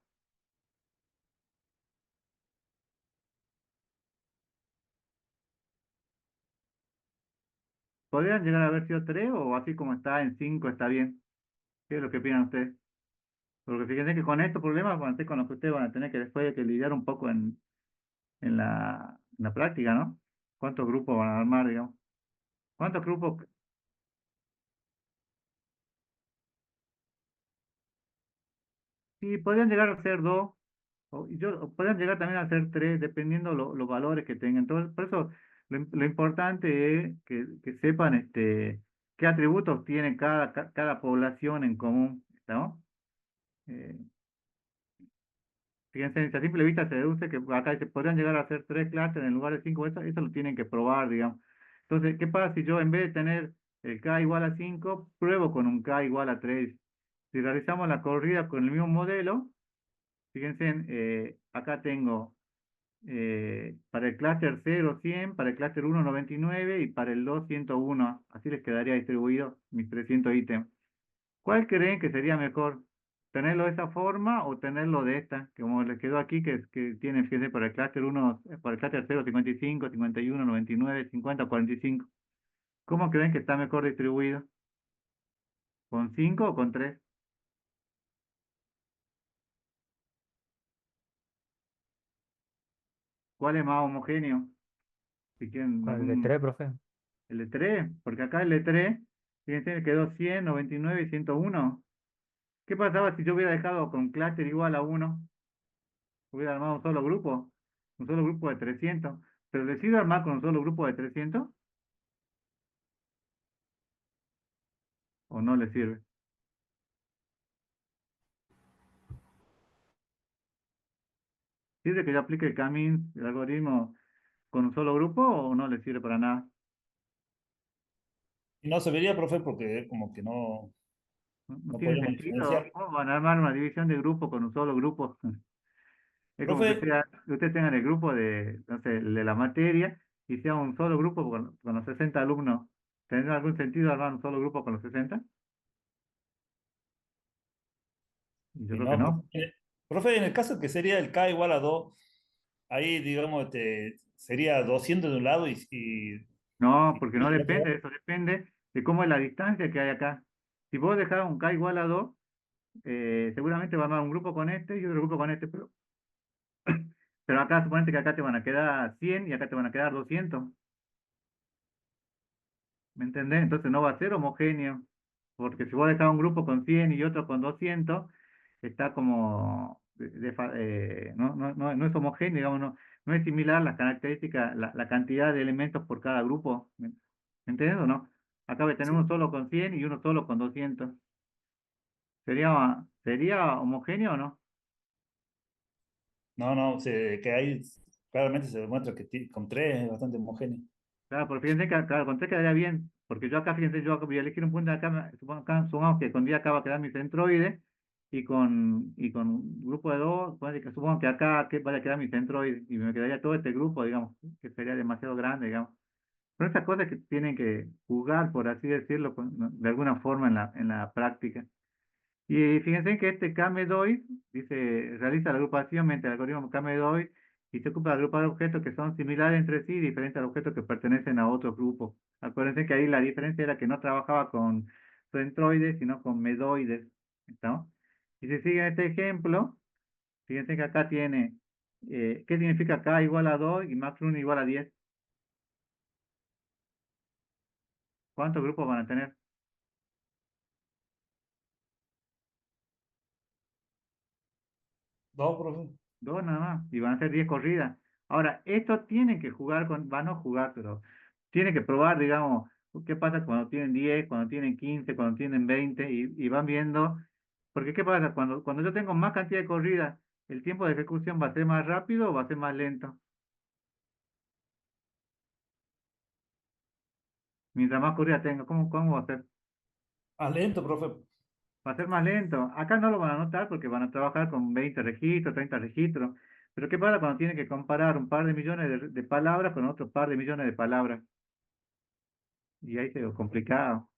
¿Podrían llegar a haber sido 3 o así como está en 5 está bien? ¿Qué es lo que opinan ustedes? Porque fíjense que con estos problemas van a ser con los que ustedes van a tener que después que lidiar un poco en la práctica, ¿no? ¿Cuántos grupos van a armar, digamos? ¿Cuántos grupos? Sí, podrían llegar a ser 2. O pueden llegar también a ser 3, dependiendo los valores que tengan. Entonces, por eso lo importante es que sepan qué atributos tiene cada población en común, ¿no? Eh, Fíjense, si a simple vista se deduce que acá se podrían llegar a ser 3 clases en lugar de 5, eso lo tienen que probar, digamos. Entonces, ¿qué pasa si yo en vez de tener el K igual a 5, pruebo con un K igual a 3? Si realizamos la corrida con el mismo modelo, fíjense, acá tengo para el clúster 0, 100, para el clúster 1, 99 y para el 2, 101. Así les quedaría distribuido mis 300 ítems. ¿Cuál creen que sería mejor? ¿Tenerlo de esa forma o tenerlo de esta? Que como les quedó aquí, que tiene, fíjense, para el clúster 1, para el clúster 0, 55, 51, 99, 50, 45. ¿Cómo creen que está mejor distribuido? ¿Con 5 o con 3? ¿Cuál es más homogéneo? Si quieren Con el de 3, profe. el de 3, porque acá el de 3, fíjense, me quedó 100, 99 y 101. ¿Qué pasaba si yo hubiera dejado con clúster igual a 1? Hubiera armado un solo grupo de 300. ¿Pero decido armar con un solo grupo de 300 o no le sirve? ¿Sirve que yo aplique el Camin, el algoritmo, con un solo grupo o no le sirve para nada? Y no se vería, profe, porque como que No no tiene podríamos sentido. diferenciar. ¿Cómo van a armar una división de grupo con un solo grupo? Es como que Profe, sea, que ustedes tengan el grupo de, no sé, de la materia y sea un solo grupo con los 60 alumnos. ¿Tendrá algún sentido armar un solo grupo con los 60? Yo y creo que no, no. profe, en el caso que sería el K igual a 2, ahí, digamos, sería 200 de un lado No, y porque no del otro depende lado. de eso, depende de cómo es la distancia que hay acá. Si vos dejás un K igual a 2, seguramente va a armar un grupo con este y otro grupo con este, pero acá suponete que acá te van a quedar 100 y acá te van a quedar 200. ¿Me entendés? Entonces no va a ser homogéneo, porque si vos dejás un grupo con 100 y otro con 200, está como, no es homogéneo, digamos, no es similar las características, la cantidad de elementos por cada grupo. ¿Me entendés o no? Acá voy a tener uno Sí. solo con 100 y uno solo con 200. ¿Sería homogéneo o no? No, no, que ahí claramente se demuestra que con 3 es bastante homogéneo. Claro, porque fíjense que claro, con 3 quedaría bien, porque yo acá, fíjense, yo voy a elegir un punto de acá, supongamos que con 10 acá va a quedar mi centroide, y con un grupo de 2, supongo que acá vaya a quedar mi centroide, y me quedaría todo este grupo, digamos, que sería demasiado grande, digamos. Son esas cosas que tienen que jugar, por así decirlo, ¿no? De alguna forma en la práctica. Y fíjense que este KMEDOI dice, realiza la agrupación mediante el algoritmo KMEDOI y se ocupa de agrupar objetos que son similares entre sí y diferentes a objetos que pertenecen a otro grupo. Acuérdense que ahí la diferencia era que no trabajaba con centroides, sino con medoides. ¿No? Y si siguen este ejemplo, fíjense que acá tiene, ¿qué significa K igual a 2 y max 1 igual a 10? ¿Cuántos grupos van a tener? 2, profe. Dos nada más, y van a ser 10 corridas. Ahora, esto tienen que jugar van a jugar, pero tienen que probar, digamos, qué pasa cuando tienen 10, cuando tienen 15, cuando tienen 20, y van viendo, porque qué pasa, cuando yo tengo más cantidad de corridas, ¿el tiempo de ejecución va a ser más rápido o va a ser más lento? Mientras más corridas tengo, ¿cómo va a ser? Ah, lento, profe. Va a ser más lento. Acá no lo van a notar porque van a trabajar con 20 registros, 30 registros. Pero ¿qué pasa cuando tienen que comparar un par de millones de palabras con otro par de millones de palabras? Y ahí se ve complicado.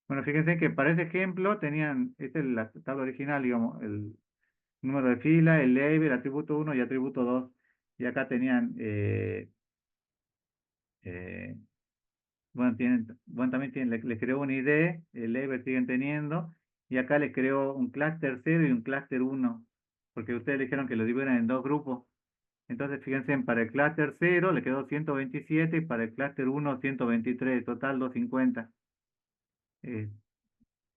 Bueno, fíjense que para ese ejemplo tenían, esta es la tabla original, digamos, el número de fila, el label, atributo uno y atributo 2. Y acá tenían, eh, bueno, también les creó un ID, el label siguen teniendo, y acá les creó un clúster 0 y un clúster 1, porque ustedes dijeron que lo dividieran en dos grupos. Entonces, fíjense, para el clúster 0 le quedó 127 y para el clúster 1 123, total 250. Eh,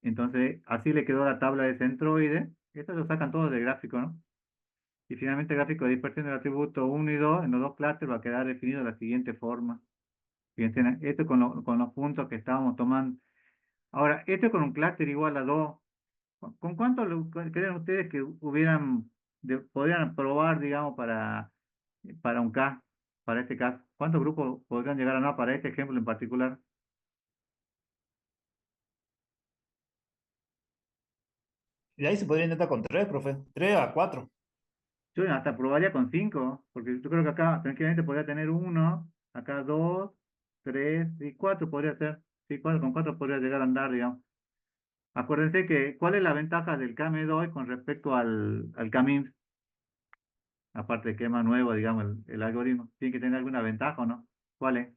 Entonces, así le quedó la tabla de centroide. Esto lo sacan todos del gráfico, ¿no? Y finalmente el gráfico de dispersión del atributo 1 y 2 en los dos clústeres va a quedar definido de la siguiente forma. Fíjense, esto con los puntos que estábamos tomando. Ahora, esto con un clúster igual a 2. ¿Con cuánto creen ustedes que podrían probar, digamos, para un K, para este caso? ¿Cuántos grupos podrían llegar a no para este ejemplo en particular? Y ahí se podría intentar con 3, profe. 3 a 4. Yo hasta probaría con 5, porque yo creo que acá tranquilamente podría tener uno, acá 2, 3 y 4 podría ser. Sí, 4 con 4 podría llegar a andar, digamos. Acuérdense que, ¿cuál es la ventaja del KM2 con respecto al Camin? Aparte de que es más nuevo, digamos, el algoritmo. ¿Tiene que tener alguna ventaja o no? ¿Cuál es?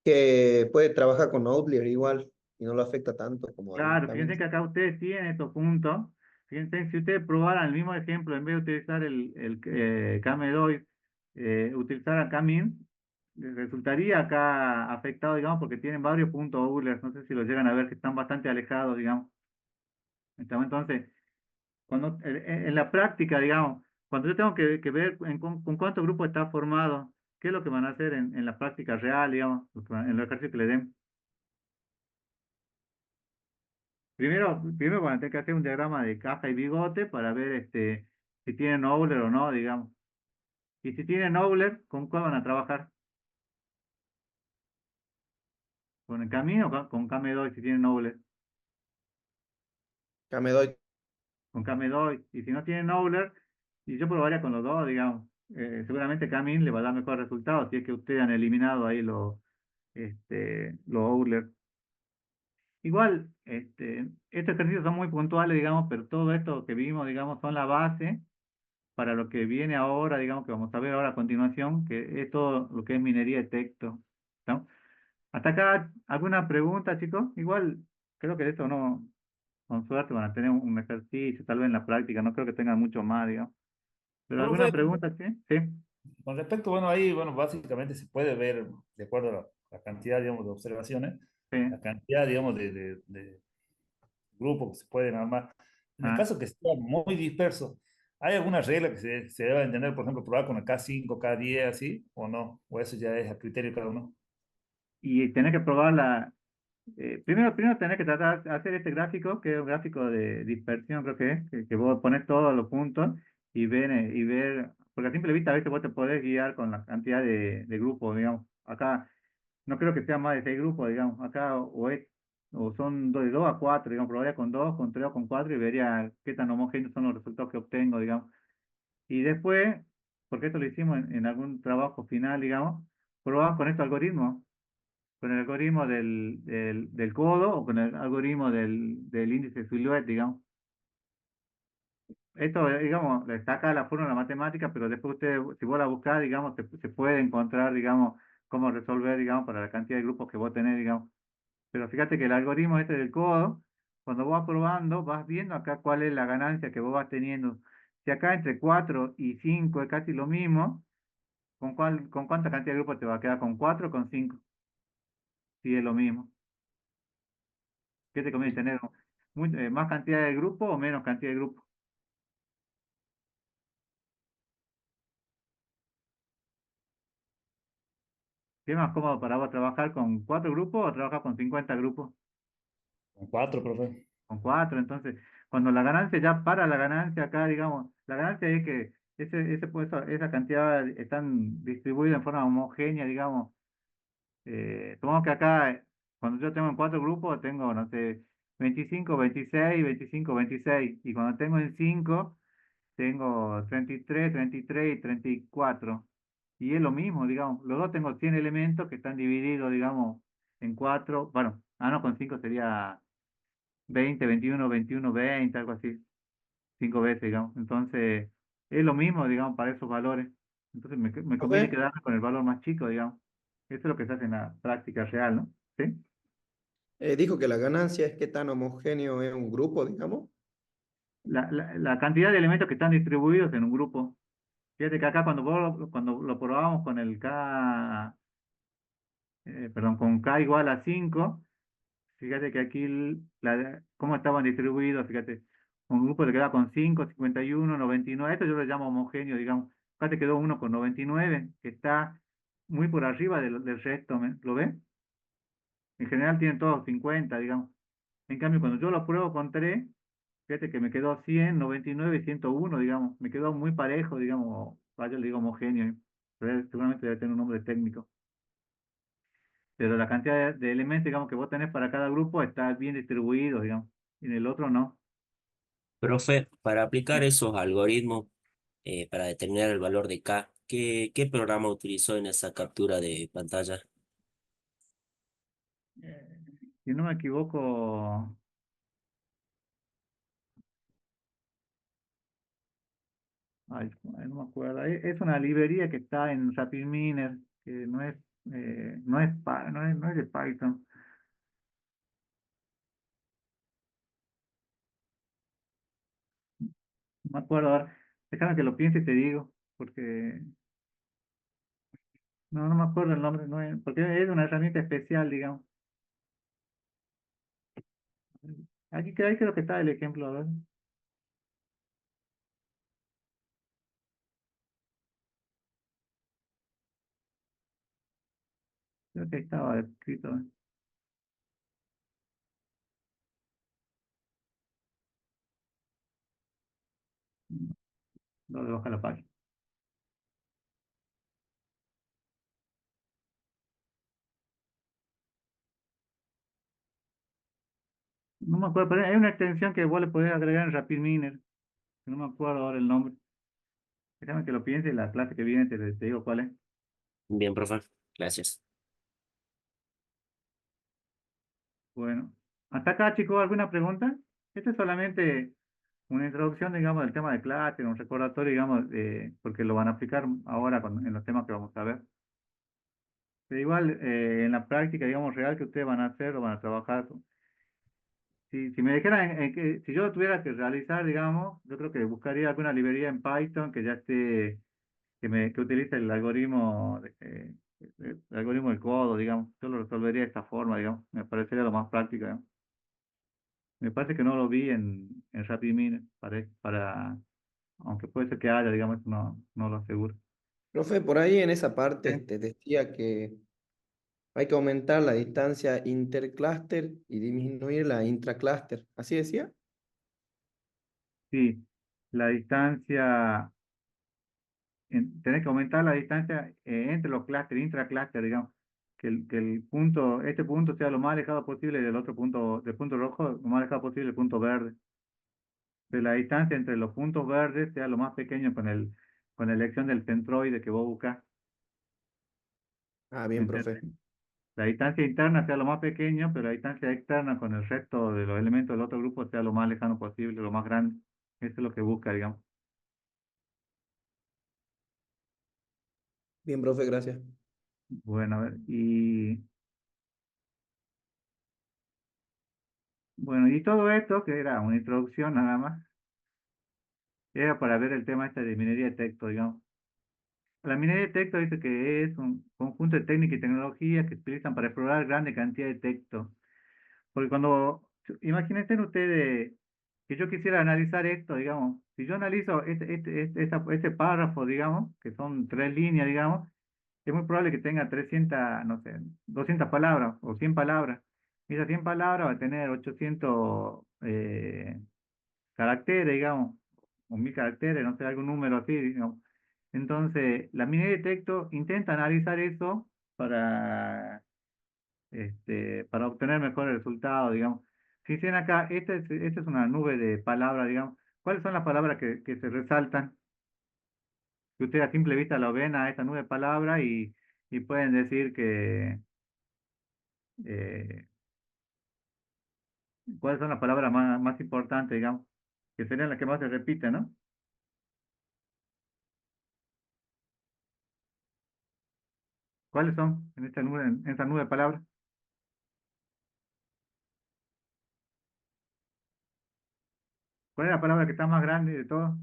Que puede trabajar con Outlier igual y no lo afecta tanto como al Claro, fíjense Camins. que acá ustedes tienen estos puntos. Fíjense, si ustedes probaran el mismo ejemplo, en vez de utilizar el KM2, utilizar a Camin, resultaría acá afectado, digamos, porque tienen varios puntos Euler. No sé si lo llegan a ver, que están bastante alejados, digamos. Entonces, cuando, en la práctica, digamos, cuando yo tengo que ver con cuántos grupos está formado, qué es lo que van a hacer en la práctica real, digamos, en los ejercicios que le den. Primero van a tener que hacer un diagrama de caja y bigote para ver si tienen Euler o no, digamos. Y si tienen Euler, ¿con cuál van a trabajar? ¿Con el camino o con KM2 si tienen Euler? Acá me doy. Con KM2. Y si no tienen Euler, y yo probaría con los dos, digamos. Seguramente Camin le va a dar mejor resultado si es que ustedes han eliminado ahí los Euler. Igual, estos ejercicios son muy puntuales, digamos, pero todo esto que vimos, digamos, son la base para lo que viene ahora, digamos, que vamos a ver ahora a continuación, que es todo lo que es minería de texto, ¿no? Hasta acá, ¿alguna pregunta, chicos? Igual, creo que de esto no, con suerte van a tener un ejercicio, tal vez en la práctica, no creo que tengan mucho más, digamos. ¿Pero alguna Profe, pregunta, sí? Sí, con respecto, bueno, ahí, bueno, básicamente se puede ver, de acuerdo a la cantidad, digamos, de observaciones, sí. la cantidad, digamos, de grupos que se pueden armar. En el Ah, caso que sea muy disperso, ¿hay alguna regla que se deba entender, por ejemplo, probar con el K5, K10, así, o no? ¿O eso ya es a criterio de cada uno? y tener que probar primero tener que tratar de hacer este gráfico, que es un gráfico de dispersión, creo que es, que vos pones todos los puntos y ver, porque a simple vista a veces vos te podés guiar con la cantidad de grupos, digamos. Acá no creo que sea más de 6 grupos, digamos. Acá o son de 2 a 4, digamos, probaría con 2, con 3 o con 4 y vería qué tan homogéneos son los resultados que obtengo, digamos. Y después, porque esto lo hicimos en algún trabajo final, digamos, probamos con este algoritmo, con el algoritmo del codo o con el algoritmo del índice Silhouette, digamos. Esto, digamos, está acá la fórmula matemática, pero después usted, si vos la buscás, digamos, se puede encontrar, digamos, cómo resolver, digamos, para la cantidad de grupos que vos tenés, digamos. Pero fíjate que el algoritmo este del codo, cuando vos vas probando, vas viendo acá cuál es la ganancia que vos vas teniendo. Si acá entre 4 y 5 es casi lo mismo, ¿con cuánta cantidad de grupos te va a quedar? ¿Con 4 o con 5? Si es lo mismo. ¿Qué te conviene tener? ¿Más cantidad de grupos o menos cantidad de grupos? ¿Qué es más cómodo para vos trabajar con 4 grupos o trabajar con 50 grupos? Con 4, profe. Con 4. Entonces, cuando la ganancia ya para la ganancia acá, digamos, la ganancia es que esa cantidad están distribuidas en forma homogénea, digamos. Supongamos que acá, cuando yo tengo en 4 grupos, tengo, no sé, 25, 26, 25, 26. Y cuando tengo en 5 tengo 33, 33 y 34. Y es lo mismo, digamos. Los dos tengo 100 elementos que están divididos, digamos, en 4. Bueno, no, con 5 sería 20, 21, 21, 20, algo así. 5 veces, digamos. Entonces, es lo mismo, digamos, para esos valores. Entonces, me conviene Profe, quedarme con el valor más chico, digamos. Eso es lo que se hace en la práctica real, ¿no? ¿Sí? dijo que la ganancia es que tan homogéneo es un grupo, digamos. La cantidad de elementos que están distribuidos en un grupo. Fíjate que acá cuando lo probamos con el K, perdón, con K igual a 5, fíjate que aquí cómo estaban distribuidos, fíjate, un grupo le queda con 5, 51, 99, esto yo lo llamo homogéneo, digamos. Acá te quedó uno con 99, que está muy por arriba del resto, ¿lo ves? En general tienen todos 50, digamos. En cambio, cuando yo lo pruebo con 3, fíjate que me quedó 100, 99 y 101, digamos. Me quedó muy parejo, digamos, vaya, le digo homogéneo, pero seguramente debe tener un nombre técnico. pero la cantidad de elementos, digamos, que vos tenés para cada grupo está bien distribuido, digamos, y en el otro no. Profe, para aplicar esos algoritmos para determinar el valor de K, ¿qué programa utilizó en esa captura de pantalla? Eh, si no me equivoco, ay, no me acuerdo, es una librería que está en RapidMiner, que no es de Python. No me acuerdo ahora. Déjame que lo piense y te digo, porque no me acuerdo el nombre, porque es una herramienta especial, digamos. Ahí creo que está el ejemplo, a ver. Creo que estaba escrito. Lo de bajar la página. No me acuerdo, pero hay una extensión que vos le podés agregar en RapidMiner, que no me acuerdo ahora el nombre. Déjame que lo piense y la clase que viene te digo cuál es. Bien, profe, gracias. Bueno, hasta acá, chicos, ¿alguna pregunta? Esto es solamente una introducción, digamos, del tema de clase, un recordatorio, digamos, porque lo van a aplicar ahora en los temas que vamos a ver. Pero igual, en la práctica, digamos, real que ustedes van a hacer o van a trabajar. Si me dijeran si yo lo tuviera que realizar, digamos, yo creo que buscaría alguna librería en Python que ya esté, que utilice el algoritmo, el algoritmo del codo, digamos. Yo lo resolvería de esta forma, digamos. Me parecería lo más práctico, digamos. Me parece que no lo vi en RapidMiner, aunque puede ser que haya, digamos, no lo aseguro. Profe, por ahí en esa parte Sí, te decía que hay que aumentar la distancia intercluster y disminuir la intracluster. ¿Así decía? sí, la distancia, tenés que aumentar la distancia entre los clústeres, intraclúster, digamos, este punto sea lo más alejado posible del punto rojo, lo más alejado posible del punto verde. Que la distancia entre los puntos verdes sea lo más pequeño con la elección del centroide que vos buscas. Ah, bien, ¿Entendés? profe. La distancia interna sea lo más pequeño, pero la distancia externa con el resto de los elementos del otro grupo sea lo más lejano posible, lo más grande. Eso es lo que busca, digamos. Bien, profe, gracias. Bueno, a ver, y todo esto, que era una introducción nada más, era para ver el tema este de minería de texto, digamos. La minería de texto dice que es un conjunto de técnicas y tecnologías que se utilizan para explorar grande cantidad de texto. Porque imagínense ustedes que yo quisiera analizar esto, digamos, si yo analizo este párrafo, digamos, que son 3 líneas, digamos, es muy probable que tenga 300, no sé, 200 palabras o 100 palabras. Y esas 100 palabras va a tener 800 caracteres, digamos, o 1000 caracteres, no sé, algún número así, digamos. Entonces, la minería de texto intenta analizar eso para obtener mejores resultados, digamos. Si dicen acá, esta es una nube de palabras, digamos, ¿cuáles son las palabras que se resaltan? Que ustedes a simple vista lo ven a esta nube de palabras y pueden decir eh, cuáles son las palabras más importantes, digamos, que serían las que más se repiten, ¿no? ¿Cuáles son en esta nube de palabras? ¿Cuál es la palabra que está más grande de todas?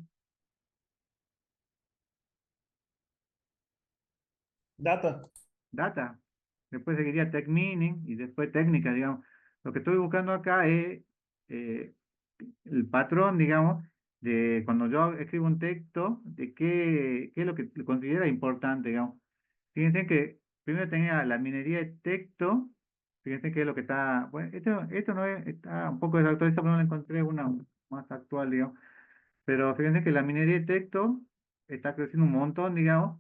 Data. Data. Después seguiría tech meaning y después técnica, digamos. Lo que estoy buscando acá es eh, el patrón, digamos, de cuando yo escribo un texto, de qué es lo que considera importante, digamos. Fíjense que primero tenía la minería de texto, fíjense que es lo que está, bueno, esto no está un poco desactualizado, pero no le encontré una más actual, digamos. Pero fíjense que la minería de texto está creciendo un montón, digamos,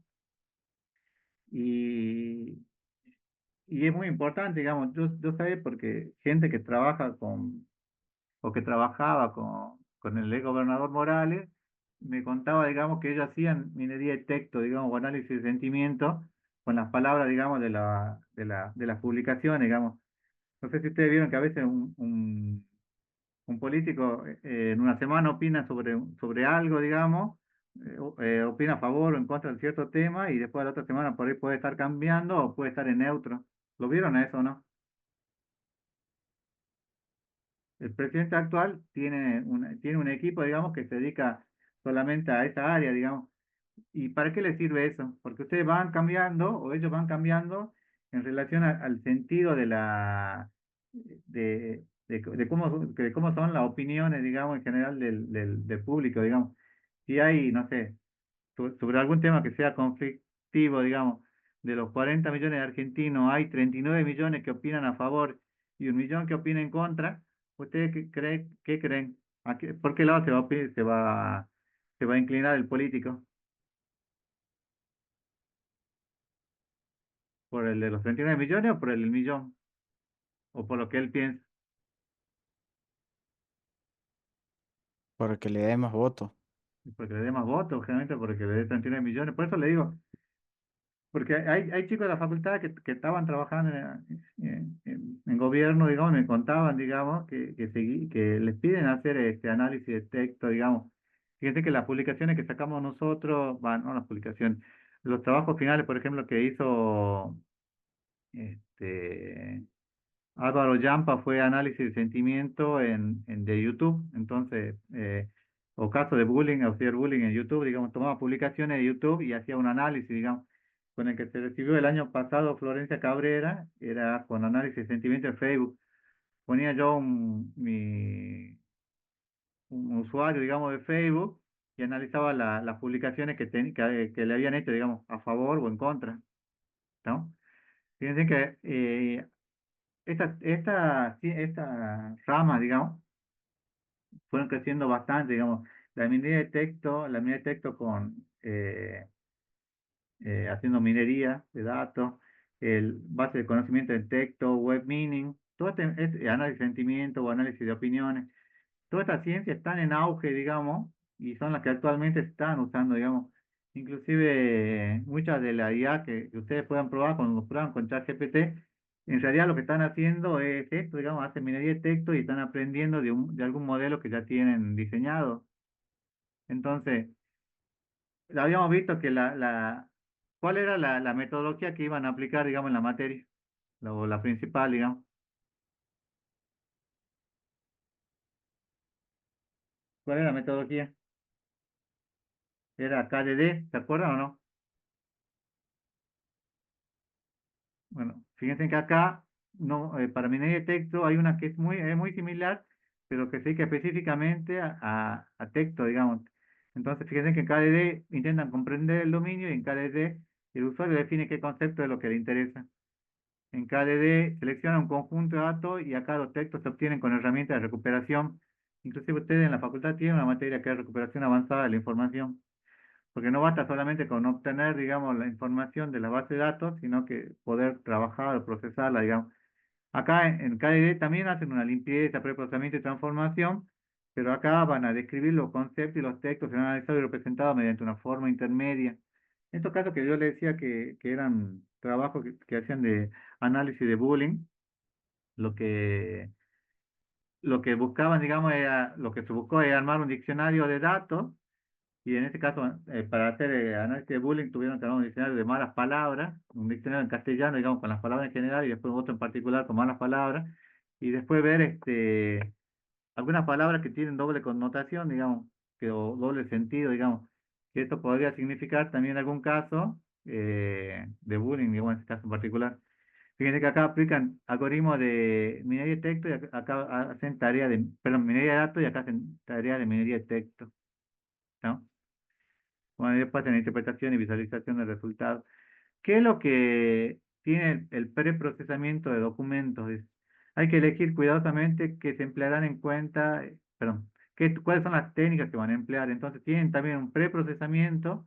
y y es muy importante, digamos, yo sé porque gente que trabaja o que trabajaba con el ex gobernador Morales, me contaba, digamos, que ellos hacían minería de texto, digamos, o análisis de sentimiento con las palabras, digamos, de las publicaciones, digamos. No sé si ustedes vieron que a veces un político en una semana opina sobre algo, digamos, opina a favor o en contra de cierto tema y después de la otra semana por ahí puede estar cambiando o puede estar en neutro. ¿Lo vieron a eso o no? El presidente actual tiene un equipo, digamos, que se dedica solamente a esa área, digamos. ¿Y para qué le sirve eso? Porque ustedes van cambiando o ellos van cambiando en relación al sentido de cómo son las opiniones, digamos, en general del público, digamos. Si hay, no sé, sobre algún tema que sea conflictivo, digamos, de los 40 millones de argentinos, hay 39 millones que opinan a favor y 1 millón que opina en contra, ¿ustedes qué creen? ¿Por qué lado se va a inclinar el político? ¿Por el de los 39 millones o por el del millón? ¿O por lo que él piensa? para que le dé más votos. Porque le dé más votos, obviamente, porque le dé 39 millones. Por eso le digo, porque hay chicos de la facultad que estaban trabajando en gobierno, digamos, me contaban, digamos, que les piden hacer este análisis de texto, digamos. Fíjense que las publicaciones que sacamos nosotros, bueno, no las publicaciones, los trabajos finales, por ejemplo, que hizo este, Álvaro Yampa fue análisis de sentimiento de YouTube, entonces, o caso de bullying, o ciberbullying en YouTube, digamos, tomaba publicaciones de YouTube y hacía un análisis, digamos, con el que se recibió el año pasado Florencia Cabrera, era con análisis de sentimiento en Facebook. Ponía yo un usuario, digamos, de Facebook y analizaba las publicaciones que le habían hecho, digamos, a favor o en contra, ¿no? Fíjense que estas ramas, digamos, fueron creciendo bastante, digamos, la minería de texto haciendo minería de datos, el base de conocimiento en texto, web meaning, todo es análisis de sentimiento o análisis de opiniones. Todas estas ciencias están en auge, digamos, y son las que actualmente se están usando, digamos. Inclusive muchas de la IA que ustedes puedan probar cuando lo prueban con ChatGPT, en realidad lo que están haciendo es esto, digamos, hacen minería de texto y están aprendiendo de algún modelo que ya tienen diseñado. Entonces, habíamos visto que ¿cuál era la metodología que iban a aplicar, digamos, en la materia? La principal, digamos. ¿Cuál era la metodología? Era KDD, ¿se acuerdan o no? Bueno, fíjense que acá, no, para minería de texto hay una que es muy similar, pero que se dedica específicamente a texto, digamos. Entonces, fíjense que en KDD intentan comprender el dominio y en KDD el usuario define qué concepto es lo que le interesa. En KDD selecciona un conjunto de datos y acá los textos se obtienen con herramientas de recuperación. Inclusive ustedes en la facultad tienen una materia que es recuperación avanzada de la información, porque no basta solamente con obtener, digamos, la información de la base de datos, sino que poder trabajar o procesarla, digamos. Acá en KDD también hacen una limpieza, preprocesamiento y transformación, pero acá van a describir los conceptos y los textos serán analizados y representados mediante una forma intermedia. En estos casos que yo les decía que eran trabajos que hacían de análisis de bullying, lo que, lo que buscaban, digamos, lo que se buscó es armar un diccionario de datos y en este caso, para hacer análisis de bullying, tuvieron que armar un diccionario de malas palabras, un diccionario en castellano, digamos, con las palabras en general, y después otro en particular con malas palabras, y después ver algunas palabras que tienen doble connotación, digamos, o doble sentido, digamos, que esto podría significar también en algún caso de bullying, digamos, en este caso en particular. Fíjense que acá aplican algoritmos de minería de texto y acá hacen tarea perdón, minería de datos y acá hacen tarea de minería de texto, ¿no? Bueno, y después en interpretación y visualización del resultado. ¿Qué es lo que tiene el preprocesamiento de documentos? Hay que elegir cuidadosamente que se emplearán en cuenta, perdón, cuáles son las técnicas que van a emplear. Entonces tienen también un preprocesamiento.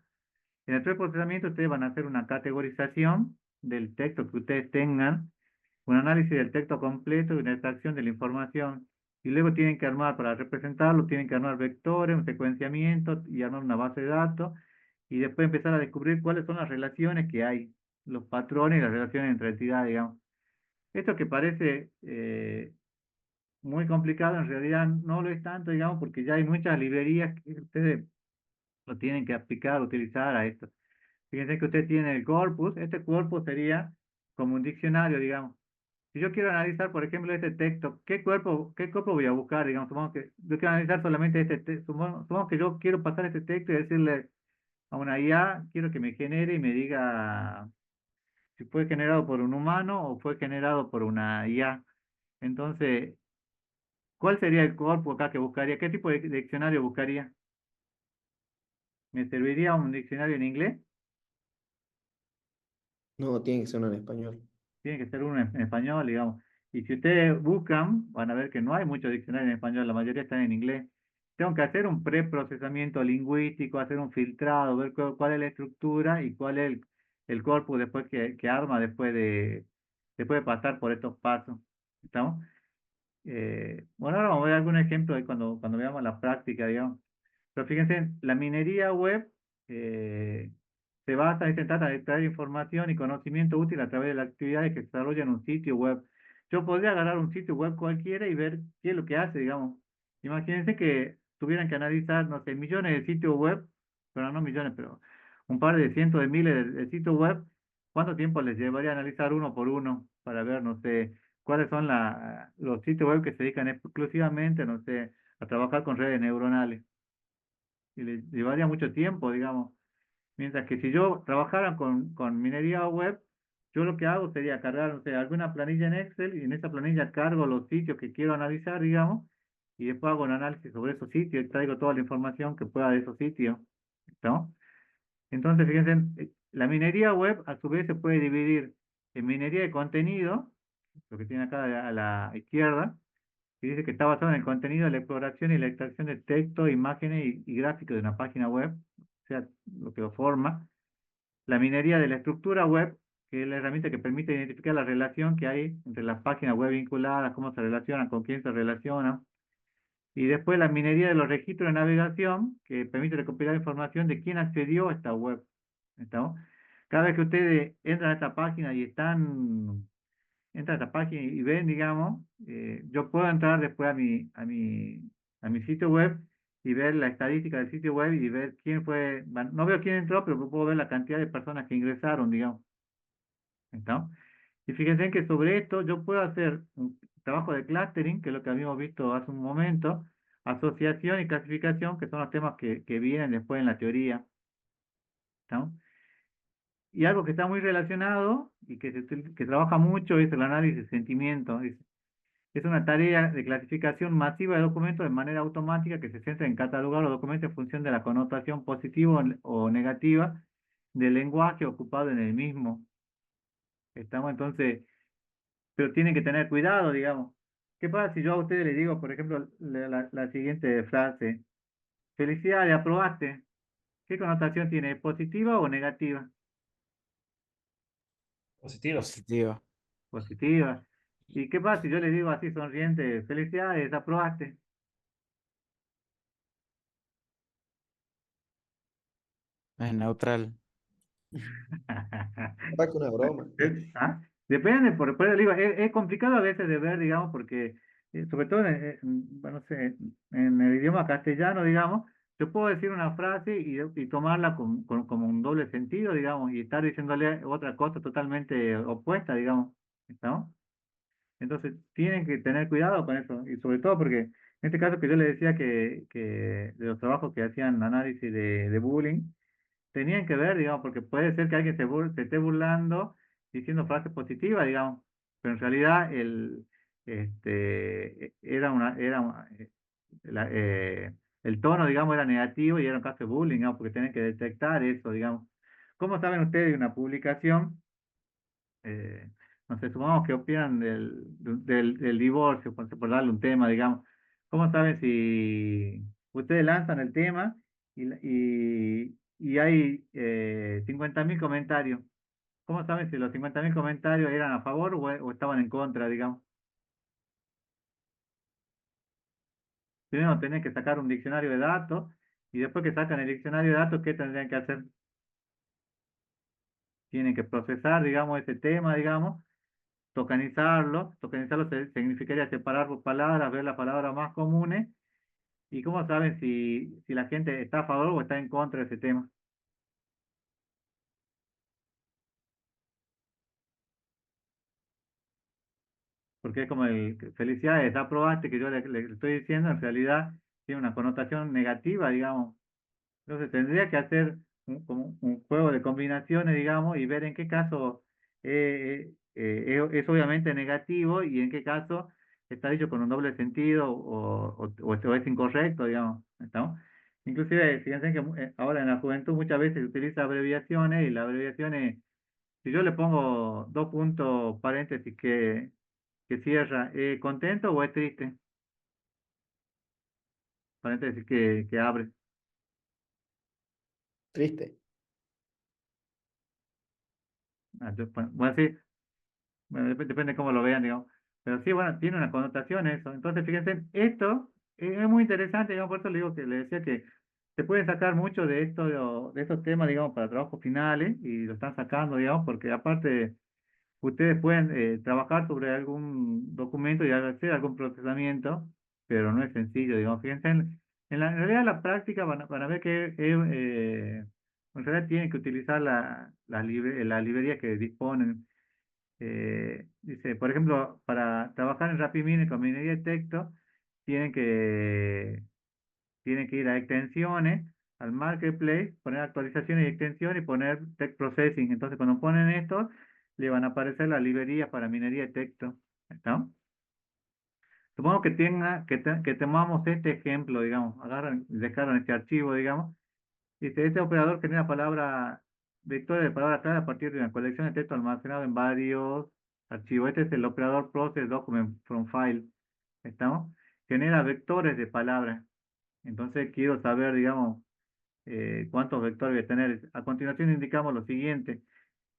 En el preprocesamiento ustedes van a hacer una categorización del texto que ustedes tengan, un análisis del texto completo y una extracción de la información. Y luego tienen que armar, para representarlo, tienen que armar vectores, un secuenciamiento y armar una base de datos. Y después empezar a descubrir cuáles son las relaciones que hay, los patrones y las relaciones entre entidades, digamos. Esto que parece muy complicado, en realidad no lo es tanto, digamos, porque ya hay muchas librerías que ustedes lo tienen que aplicar, utilizar a esto. Fíjense que usted tiene el corpus, este corpus sería como un diccionario, digamos. Si yo quiero analizar, por ejemplo, este texto, qué cuerpo voy a buscar? Digamos, supongamos que yo quiero analizar solamente este texto, supongamos que yo quiero pasar este texto y decirle a una IA, quiero que me genere y me diga si fue generado por un humano o fue generado por una IA. Entonces, ¿cuál sería el corpus acá que buscaría? ¿Qué tipo de diccionario buscaría? ¿Me serviría un diccionario en inglés? No, tiene que ser uno en español. Tiene que ser uno en español, digamos. Y si ustedes buscan, van a ver que no hay muchos diccionarios en español, la mayoría están en inglés. Tengo que hacer un preprocesamiento lingüístico, hacer un filtrado, ver cuál es la estructura y cuál es el corpus después que arma después de pasar por estos pasos. ¿Estamos? Bueno, ahora vamos a ver algún ejemplo de cuando veamos la práctica, digamos. Pero fíjense, la minería web eh, se basa y se trata de extraer información y conocimiento útil a través de las actividades que se desarrollan en un sitio web. Yo podría agarrar un sitio web cualquiera y ver qué es lo que hace, digamos. Imagínense que tuvieran que analizar, no sé, millones de sitios web, pero no millones, pero un par de cientos de miles de sitios web. ¿Cuánto tiempo les llevaría a analizar uno por uno para ver, no sé, cuáles son los sitios web que se dedican exclusivamente, no sé, a trabajar con redes neuronales? Y le llevaría mucho tiempo, digamos. Mientras que si yo trabajara con minería web, yo lo que hago sería cargar, no sé, alguna planilla en Excel y en esa planilla cargo los sitios que quiero analizar, digamos, y después hago un análisis sobre esos sitios y traigo toda la información que pueda de esos sitios, ¿no? Entonces, fíjense, la minería web a su vez se puede dividir en minería de contenido, lo que tiene acá a la izquierda, que dice que está basado en el contenido, la exploración y la extracción de texto, imágenes y gráficos de una página web, o sea, lo que lo forma. La minería de la estructura web, que es la herramienta que permite identificar la relación que hay entre las páginas web vinculadas, cómo se relacionan, con quién se relacionan. Y después la minería de los registros de navegación, que permite recopilar información de quién accedió a esta web. ¿Estamos? Cada vez que ustedes entran a esta página y entran a esta página y ven, digamos, yo puedo entrar después a mi sitio web y ver la estadística del sitio web y ver quién fue, bueno, no veo quién entró, pero puedo ver la cantidad de personas que ingresaron, digamos. ¿Estamos? Y fíjense que sobre esto yo puedo hacer un trabajo de clustering, que es lo que habíamos visto hace un momento, asociación y clasificación, que son los temas que vienen después en la teoría. ¿Estamos? Y algo que está muy relacionado y que trabaja mucho es el análisis de sentimientos. Es una tarea de clasificación masiva de documentos de manera automática que se centra en catalogar los documentos en función de la connotación positiva o negativa del lenguaje ocupado en el mismo. Estamos entonces, pero tienen que tener cuidado, digamos. ¿Qué pasa si yo a ustedes les digo, por ejemplo, la siguiente frase? Felicidades, aprobaste. ¿Qué connotación tiene? ¿Positiva o negativa? Positivo. Positivo. Positiva. ¿Y qué pasa si yo les digo así sonriente? Felicidades, aprobaste. Es neutral. Va con una broma. ¿Ah? Depende, por eso digo, es complicado a veces de ver, digamos, porque sobre todo bueno, no sé, en el idioma castellano, digamos, yo puedo decir una frase y tomarla como un doble sentido, digamos, y estar diciéndole otra cosa totalmente opuesta, digamos, ¿no? Entonces, tienen que tener cuidado con eso, y sobre todo porque en este caso que yo le decía que de los trabajos que hacían análisis de bullying, tenían que ver, digamos, porque puede ser que alguien se esté burlando diciendo frases positivas, digamos, pero en realidad el tono, digamos, era negativo y era un caso de bullying, digamos, porque tienen que detectar eso, digamos. ¿Cómo saben ustedes de una publicación? eh, no sé, supongamos que opinan del divorcio, por darle un tema, digamos. ¿Cómo saben si ustedes lanzan el tema y hay 50.000 comentarios? ¿Cómo saben si los 50.000 comentarios eran a favor o estaban en contra, digamos? Primero tienen que sacar un diccionario de datos y después que sacan el diccionario de datos, ¿qué tendrían que hacer? Tienen que procesar, digamos, ese tema, digamos, tokenizarlo. Tokenizarlo significaría separar por palabras, ver las palabras más comunes. ¿Y cómo saben si la gente está a favor o está en contra de ese tema? Porque es como felicidades, aprobaste que yo le estoy diciendo, en realidad tiene una connotación negativa, digamos. Entonces tendría que hacer como un juego de combinaciones, digamos, y ver en qué caso es obviamente negativo y en qué caso está dicho con un doble sentido o es incorrecto, digamos. ¿Estamos? Inclusive, fíjense que ahora en la juventud muchas veces se utiliza abreviaciones y las abreviaciones, si yo le pongo dos puntos paréntesis que cierra, ¿contento o es triste? Paréntesis que abre. Triste. Bueno, sí. Bueno, depende de cómo lo vean, digamos. Pero sí, bueno, tiene una connotación eso. Entonces, fíjense, esto es muy interesante, digamos, por eso le digo que le decía que se puede sacar mucho de esto, de estos temas, digamos, para trabajos finales, y lo están sacando, digamos, porque aparte ustedes pueden trabajar sobre algún documento y hacer algún procesamiento, pero no es sencillo, digamos. Fíjense, en realidad la práctica van a ver que en realidad tienen que utilizar la librería que disponen. Dice, por ejemplo, para trabajar en RapidMiner con minería de texto, tienen que, tienen que ir a extensiones, al marketplace, poner actualizaciones y extensiones y poner text processing. Entonces, cuando ponen esto, le van a aparecer las librerías para minería de texto. ¿Está? Supongo que tomamos este ejemplo, digamos, agarran, descargan este archivo, digamos. Dice, este operador genera vectores de palabra clave a partir de una colección de texto almacenado en varios archivos. Este es el operador process document from file. ¿Estamos? Genera vectores de palabras. Entonces quiero saber, digamos, cuántos vectores voy a tener. A continuación indicamos lo siguiente.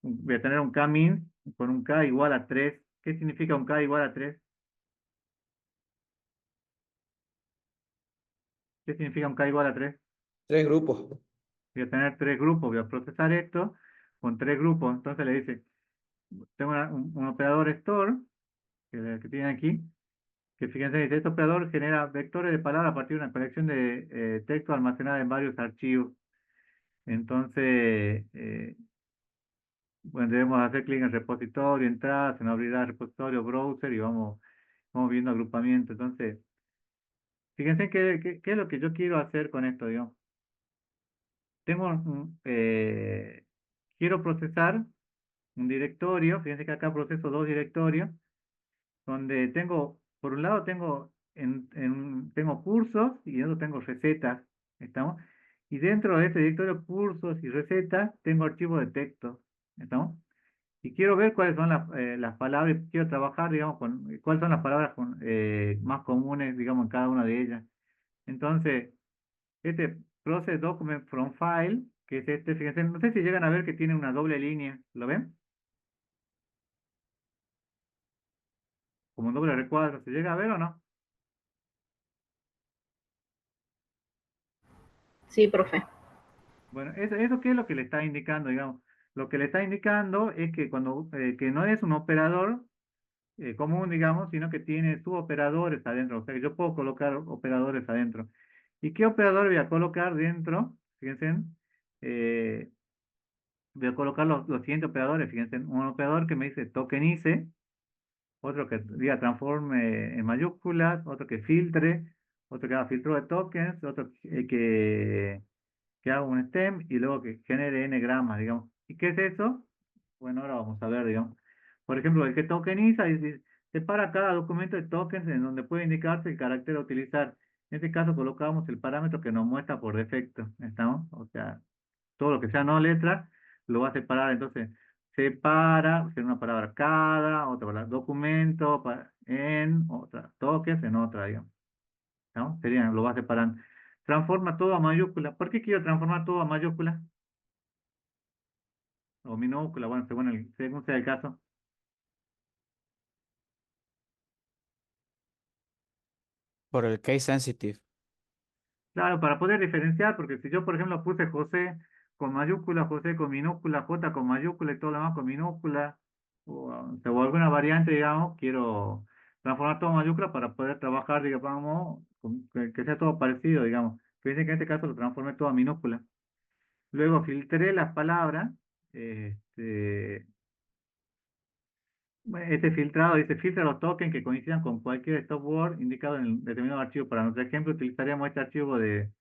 Voy a tener un k-min con un k igual a 3. ¿Qué significa un k igual a 3? ¿Qué significa un k igual a 3? 3 grupos. Voy a tener 3 grupos. Voy a procesar esto con 3 grupos. Entonces le dice, tengo un operador store, que tiene aquí, que fíjense, dice, este operador genera vectores de palabra a partir de una colección de texto almacenada en varios archivos. Entonces, bueno, debemos hacer clic en repositorio, entrar, se nos abrirá el repositorio, browser y vamos viendo agrupamiento. Entonces, fíjense qué es lo que yo quiero hacer con esto, digamos. Quiero procesar un directorio, fíjense que acá proceso 2 directorios, donde por un lado tengo cursos y en otro tengo recetas, ¿estamos? Y dentro de este directorio cursos y recetas tengo archivos de texto, ¿estamos? Y quiero ver cuáles son las palabras, quiero trabajar, digamos, con cuáles son las palabras más comunes, digamos, en cada una de ellas. Entonces, este Process Document from File, que es este, fíjense, no sé si llegan a ver que tiene una doble línea, ¿lo ven? Como un doble recuadro, ¿se llega a ver o no? Sí, profe. Bueno, eso qué es lo que le está indicando, digamos. Lo que le está indicando es que que no es un operador común, digamos, sino que tiene suboperadores adentro. O sea, que yo puedo colocar operadores adentro. ¿Y qué operador voy a colocar dentro? Fíjense, eh, voy a colocar los siguientes operadores. Fíjense, un operador que me dice tokenize, otro que diga transforme en mayúsculas, otro que filtre, otro que haga filtro de tokens, otro que haga un stem y luego que genere n-gramas, digamos. ¿Y qué es eso? Bueno, ahora vamos a ver, digamos. Por ejemplo, el que tokeniza separa cada documento de tokens en donde puede indicarse el carácter a utilizar. En este caso colocamos el parámetro que nos muestra por defecto, ¿estamos? O sea, todo lo que sea no letra lo va a separar. Entonces, separa en una palabra cada, otra palabra documento, en otra, tokens en otra, digamos. ¿No? Lo va separando. Transforma todo a mayúscula. ¿Por qué quiero transformar todo a mayúscula? o minúscula, bueno, según sea el caso. Por el case sensitive. Claro, para poder diferenciar, porque si yo, por ejemplo, puse José con mayúscula, José con minúscula, J con mayúscula y todo lo demás con minúscula, o alguna variante, digamos, quiero transformar todo en mayúscula para poder trabajar, digamos, que sea todo parecido, digamos. Que dicen que en este caso lo transformé todo a minúscula. Luego filtré las palabras, este, este filtrado dice filtra los tokens que coincidan con cualquier stop word indicado en el determinado archivo. Para nuestro ejemplo, utilizaríamos este archivo de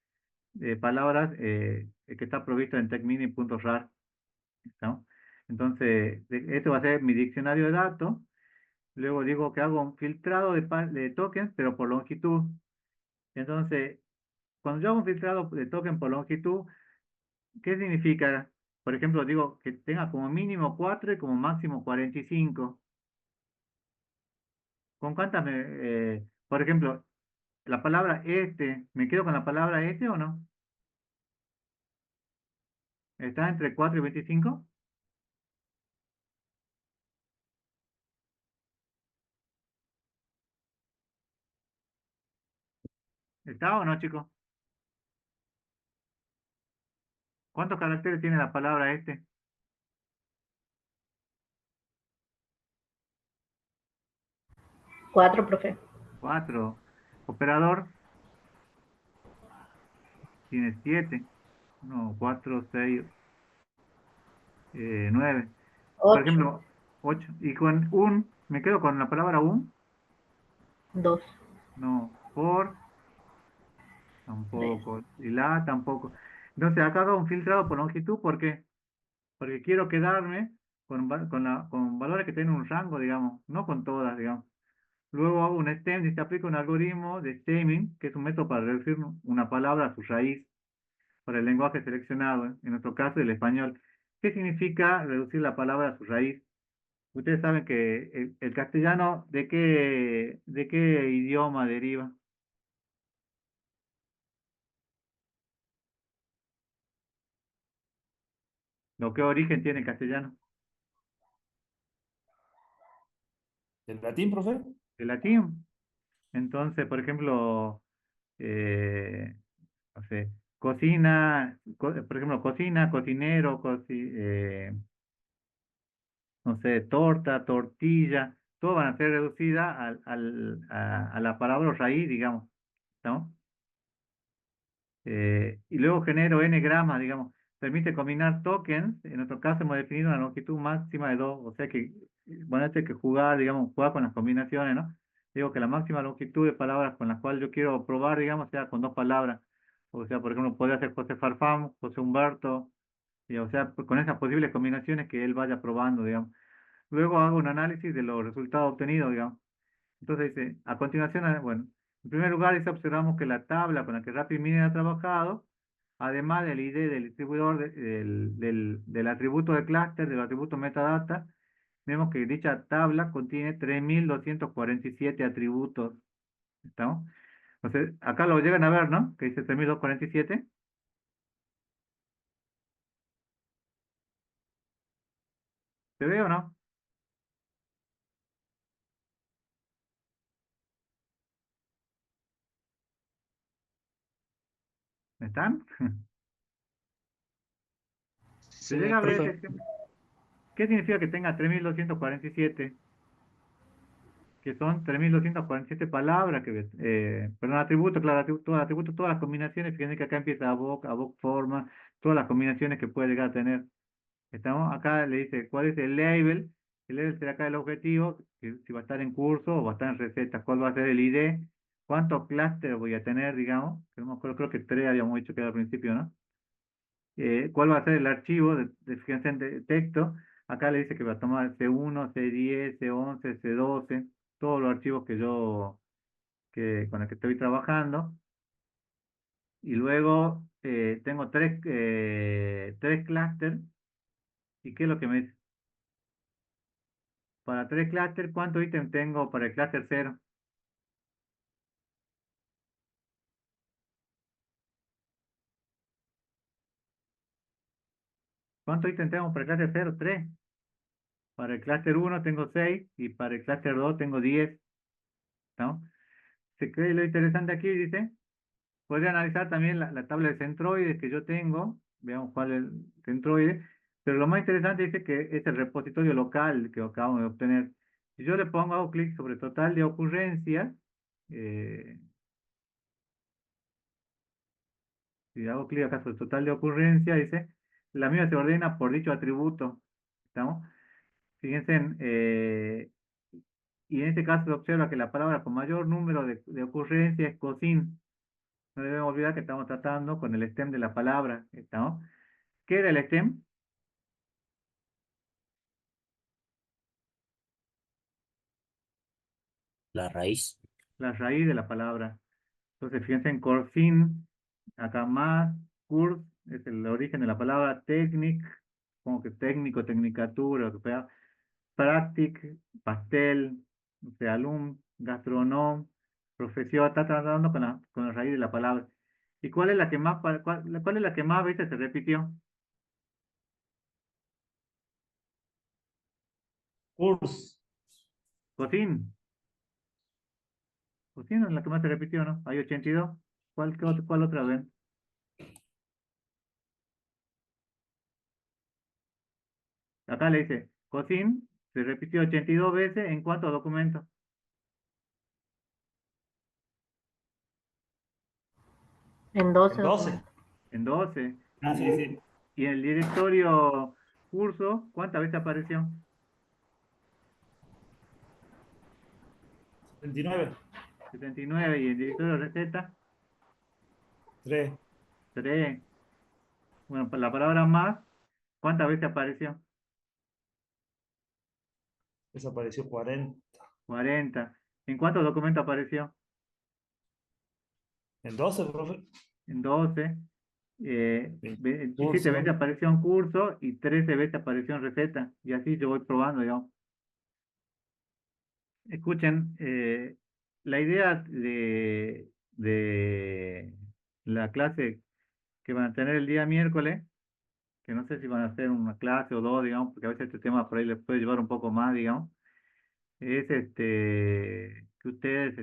palabras que está provisto en techmini.rar, ¿no? Entonces, esto va a ser mi diccionario de datos. Luego digo que hago un filtrado de tokens, pero por longitud. Entonces, cuando yo hago un filtrado de token por longitud, ¿qué significa? Por ejemplo, digo que tenga como mínimo 4 y como máximo 45. ¿Con cuántas por ejemplo, la palabra este, ¿me quedo con la palabra este o no? ¿Está entre 4 y 25? ¿Está o no, chicos? ¿Cuántos caracteres tiene la palabra este? 4, profe. 4. Operador tiene 7. No, 4, 6, 9. Por 8, ejemplo, 8. Y con un, ¿me quedo con la palabra un? 2. No. Por, tampoco. Y la, tampoco. Entonces, acá hago un filtrado por longitud. ¿Por qué? Porque quiero quedarme con valores que tienen un rango, digamos, no con todas, digamos. Luego hago un stem y se aplica un algoritmo de stemming, que es un método para reducir una palabra a su raíz para el lenguaje seleccionado, en nuestro caso el español. ¿Qué significa reducir la palabra a su raíz? Ustedes saben que el castellano, ¿de qué idioma deriva? ¿O qué origen tiene el castellano? ¿El latín, profe? El latín. Entonces, por ejemplo, eh, no sé, cocina, por ejemplo, cocina, cocinero, no sé, torta, tortilla, todo van a ser reducidas a la palabra raíz, digamos, ¿no? Y luego genero n gramas, digamos, permite combinar tokens, en nuestro caso hemos definido una longitud máxima de 2, o sea que van a tener que jugar, digamos, jugar con las combinaciones, ¿no? Digo que la máxima longitud de palabras con las cuales yo quiero probar, digamos, sea con 2 palabras, o sea, por ejemplo, podría ser José Farfán, José Humberto, y, o sea, con esas posibles combinaciones que él vaya probando, digamos. Luego hago un análisis de los resultados obtenidos, digamos. Entonces dice, a continuación, bueno, en primer lugar dice, observamos que la tabla con la que Rapid Mini ha trabajado, además del ID del distribuidor del atributo de clúster, del atributo metadata, vemos que dicha tabla contiene 3247 atributos. ¿Estamos? Entonces, acá lo llegan a ver, ¿no? Que dice 3247. ¿Se ve o no? ¿Están? ¿Se Se ve, llega a ver profe. este? ¿Qué significa que tenga 3247? Que son 3247 palabras, perdón, atributos, claro, todas las combinaciones, fíjense que acá empieza AVOC forma, todas las combinaciones que puede llegar a tener. Estamos, acá le dice cuál es el label será acá el objetivo, si va a estar en curso o va a estar en recetas, cuál va a ser el ID, cuántos clústeres voy a tener, digamos, que no me acuerdo, creo que 3 habíamos dicho que era al principio, ¿no? Cuál va a ser el archivo fíjense de texto. Acá le dice que va a tomar C1, C10, C11, C12, todos los archivos con los que estoy trabajando. Y luego tengo tres clústeres. ¿Y qué es lo que me dice? Para 3 clústeres, ¿cuántos ítems tengo para el clúster cero? ¿Cuántos ítems tenemos para el clúster 0? 3. Para el clúster 1 tengo 6 y para el clúster 2 tengo 10. ¿No? Se cree lo interesante aquí, dice, podría analizar también la tabla de centroides que yo tengo, veamos cuál es el centroide, pero lo más interesante dice que es el repositorio local que acabamos de obtener. Si yo le pongo, hago clic sobre total de ocurrencias, eh, si hago clic acá sobre total de ocurrencia, dice, la misma se ordena por dicho atributo. ¿Estamos? Fíjense, y en este caso se observa que la palabra con mayor número de ocurrencias es cocin. No debemos olvidar que estamos tratando con el stem de la palabra. ¿Estamos? ¿Qué era el stem? La raíz. La raíz de la palabra. Entonces, fíjense en corsin, acá más, curs, es el origen de la palabra, technic, como que técnico, tecnicatura, o sea, practic, pastel, o sea, alum, gastronom, profesión, está tratando con la raíz de la palabra. ¿Y cuál es la que más, cuál es la que más veces se repitió? Kurs. Cocin. Cocin es la que más se repitió, ¿no? Hay 82. ¿Cuál otra vez? Acá le dice, cocin se repitió 82 veces en cuántos documentos. En 12 En 12. documentos. En 12. Ah, sí, sí. Y en el directorio curso, ¿cuántas veces apareció? 29. 79. Y en el directorio receta, 3. 3. Bueno, la palabra más, ¿cuántas veces apareció? Desapareció 40. 40. ¿En cuántos documentos apareció? En 12, profe. En 12. Sí. 27 veces Curso. apareció en curso y 13 veces apareció en receta. Y así yo voy probando, digamos. Escuchen, la idea de la clase que van a tener el día miércoles, que no sé si van a hacer una clase o dos, digamos, porque a veces este tema por ahí les puede llevar un poco más, digamos, es que ustedes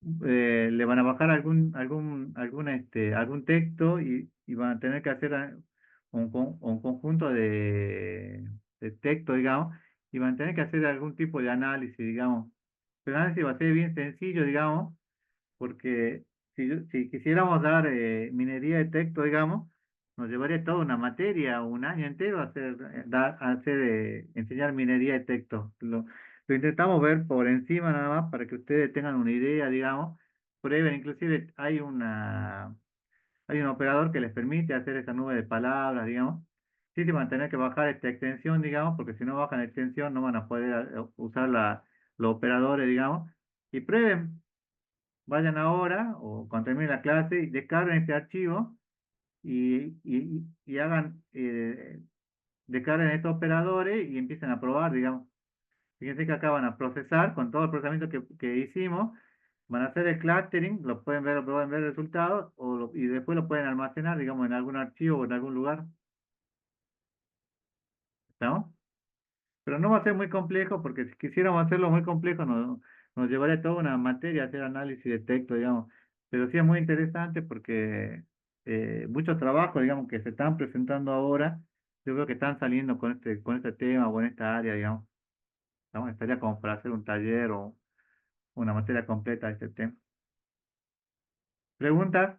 le van a bajar algún texto y van a tener que hacer un conjunto de texto, digamos, y van a tener que hacer algún tipo de análisis, digamos. Pero el análisis va a ser bien sencillo, digamos, porque si quisiéramos dar minería de texto, digamos, nos llevaría toda una materia, un año entero enseñar minería de texto. Lo intentamos ver por encima nada más para que ustedes tengan una idea, digamos, prueben, inclusive hay un operador que les permite hacer esa nube de palabras, digamos. Sí, se van a tener que bajar esta extensión, digamos, porque si no bajan la extensión no van a poder usar los operadores, digamos. Y prueben, vayan ahora o cuando termine la clase y descarguen este archivo y hagan, descarguen estos operadores y empiecen a probar, digamos. Fíjense que acá van a procesar con todo el procesamiento que hicimos, van a hacer el clustering, pueden ver el resultado y después lo pueden almacenar, digamos, en algún archivo o en algún lugar. ¿Estamos? Pero no va a ser muy complejo porque si quisiéramos hacerlo muy complejo nos llevaría toda una materia hacer análisis de texto, digamos. Pero sí es muy interesante porque muchos trabajos, digamos, que se están presentando ahora, yo creo que están saliendo con este tema o en esta área, digamos. ¿No? Estaría como para hacer un taller o una materia completa de este tema. ¿Preguntas?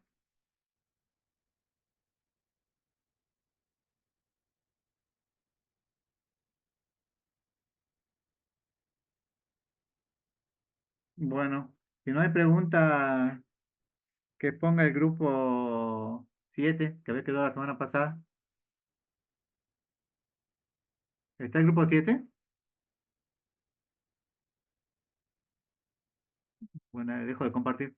Bueno, si no hay preguntas, que ponga el grupo 7 que había quedado la semana pasada. ¿Está el grupo 7? Bueno, dejo de compartir.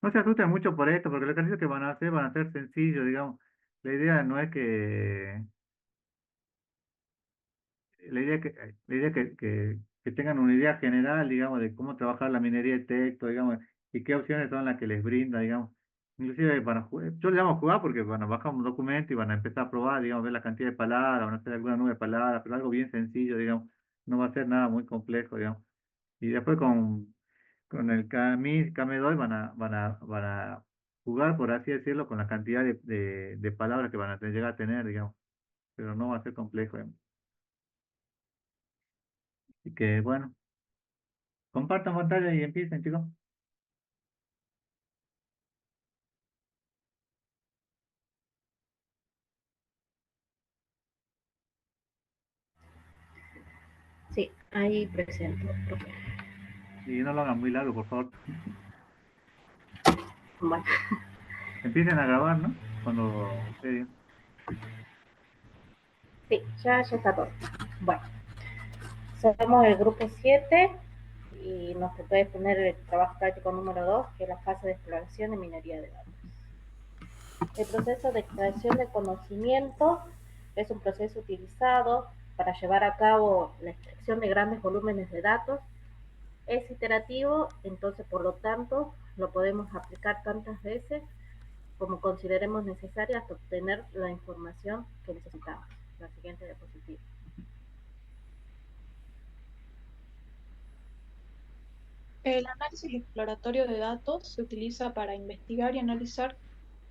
No se asusten mucho por esto, porque los ejercicios que van a ser sencillos, digamos. La idea no es que, la idea que tengan una idea general, digamos, de cómo trabajar la minería de texto, digamos, y qué opciones son las que les brinda, digamos. Inclusive yo le llamo jugar porque bueno, bajan un documento y van a empezar a probar, digamos, ver la cantidad de palabras, van a hacer alguna nube de palabras, pero algo bien sencillo, digamos, no va a ser nada muy complejo, digamos. Y después con el Came2 van a jugar, por así decirlo, con la cantidad de palabras que van a llegar a tener, digamos, pero no va a ser complejo, digamos. Así que bueno, compartan pantalla y empiecen, chicos. Sí, ahí presento, profe. Y no lo hagan muy largo, por favor. Bueno, Empiecen a grabar, ¿no? Cuando ustedes sí, ya está todo. Bueno, somos el grupo 7 y nos puede poner el trabajo práctico número 2, que es la fase de exploración y minería de datos. El proceso de extracción de conocimiento es un proceso utilizado para llevar a cabo la extracción de grandes volúmenes de datos. Es iterativo, entonces por lo tanto lo podemos aplicar tantas veces como consideremos necesaria hasta obtener la información que necesitamos. La siguiente diapositiva. El análisis exploratorio de datos se utiliza para investigar y analizar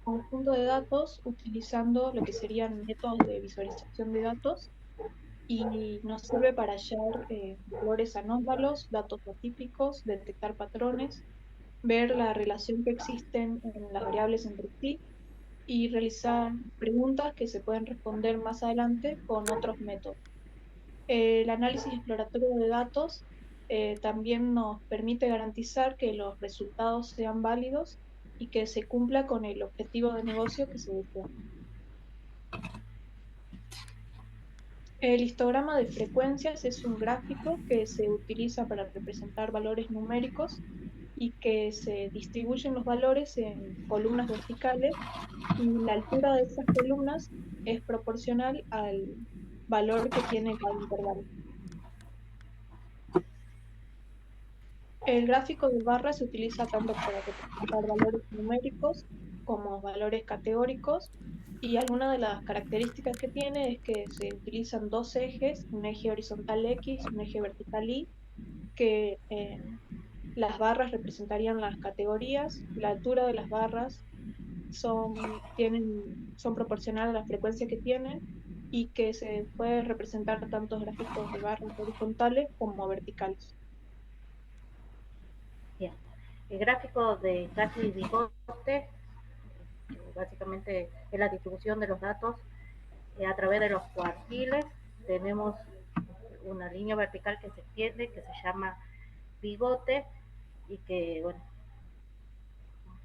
conjunto de datos utilizando lo que serían métodos de visualización de datos y nos sirve para hallar valores anómalos, datos atípicos, detectar patrones, ver la relación que existen en las variables entre sí y realizar preguntas que se pueden responder más adelante con otros métodos. El análisis exploratorio de datos también nos permite garantizar que los resultados sean válidos y que se cumpla con el objetivo de negocio que se desea. El histograma de frecuencias es un gráfico que se utiliza para representar valores numéricos y que se distribuyen los valores en columnas verticales y la altura de esas columnas es proporcional al valor que tiene cada intervalo. El gráfico de barras se utiliza tanto para representar valores numéricos como valores categóricos y alguna de las características que tiene es que se utilizan dos ejes, un eje horizontal X, un eje vertical Y, que las barras representarían las categorías, la altura de las barras son proporcionales a la frecuencia que tienen y que se puede representar tantos gráficos de barras horizontales como verticales. Bien. El gráfico de Casi y Bigote básicamente es la distribución de los datos a través de los cuartiles. Tenemos una línea vertical que se extiende, que se llama bigote y que, bueno,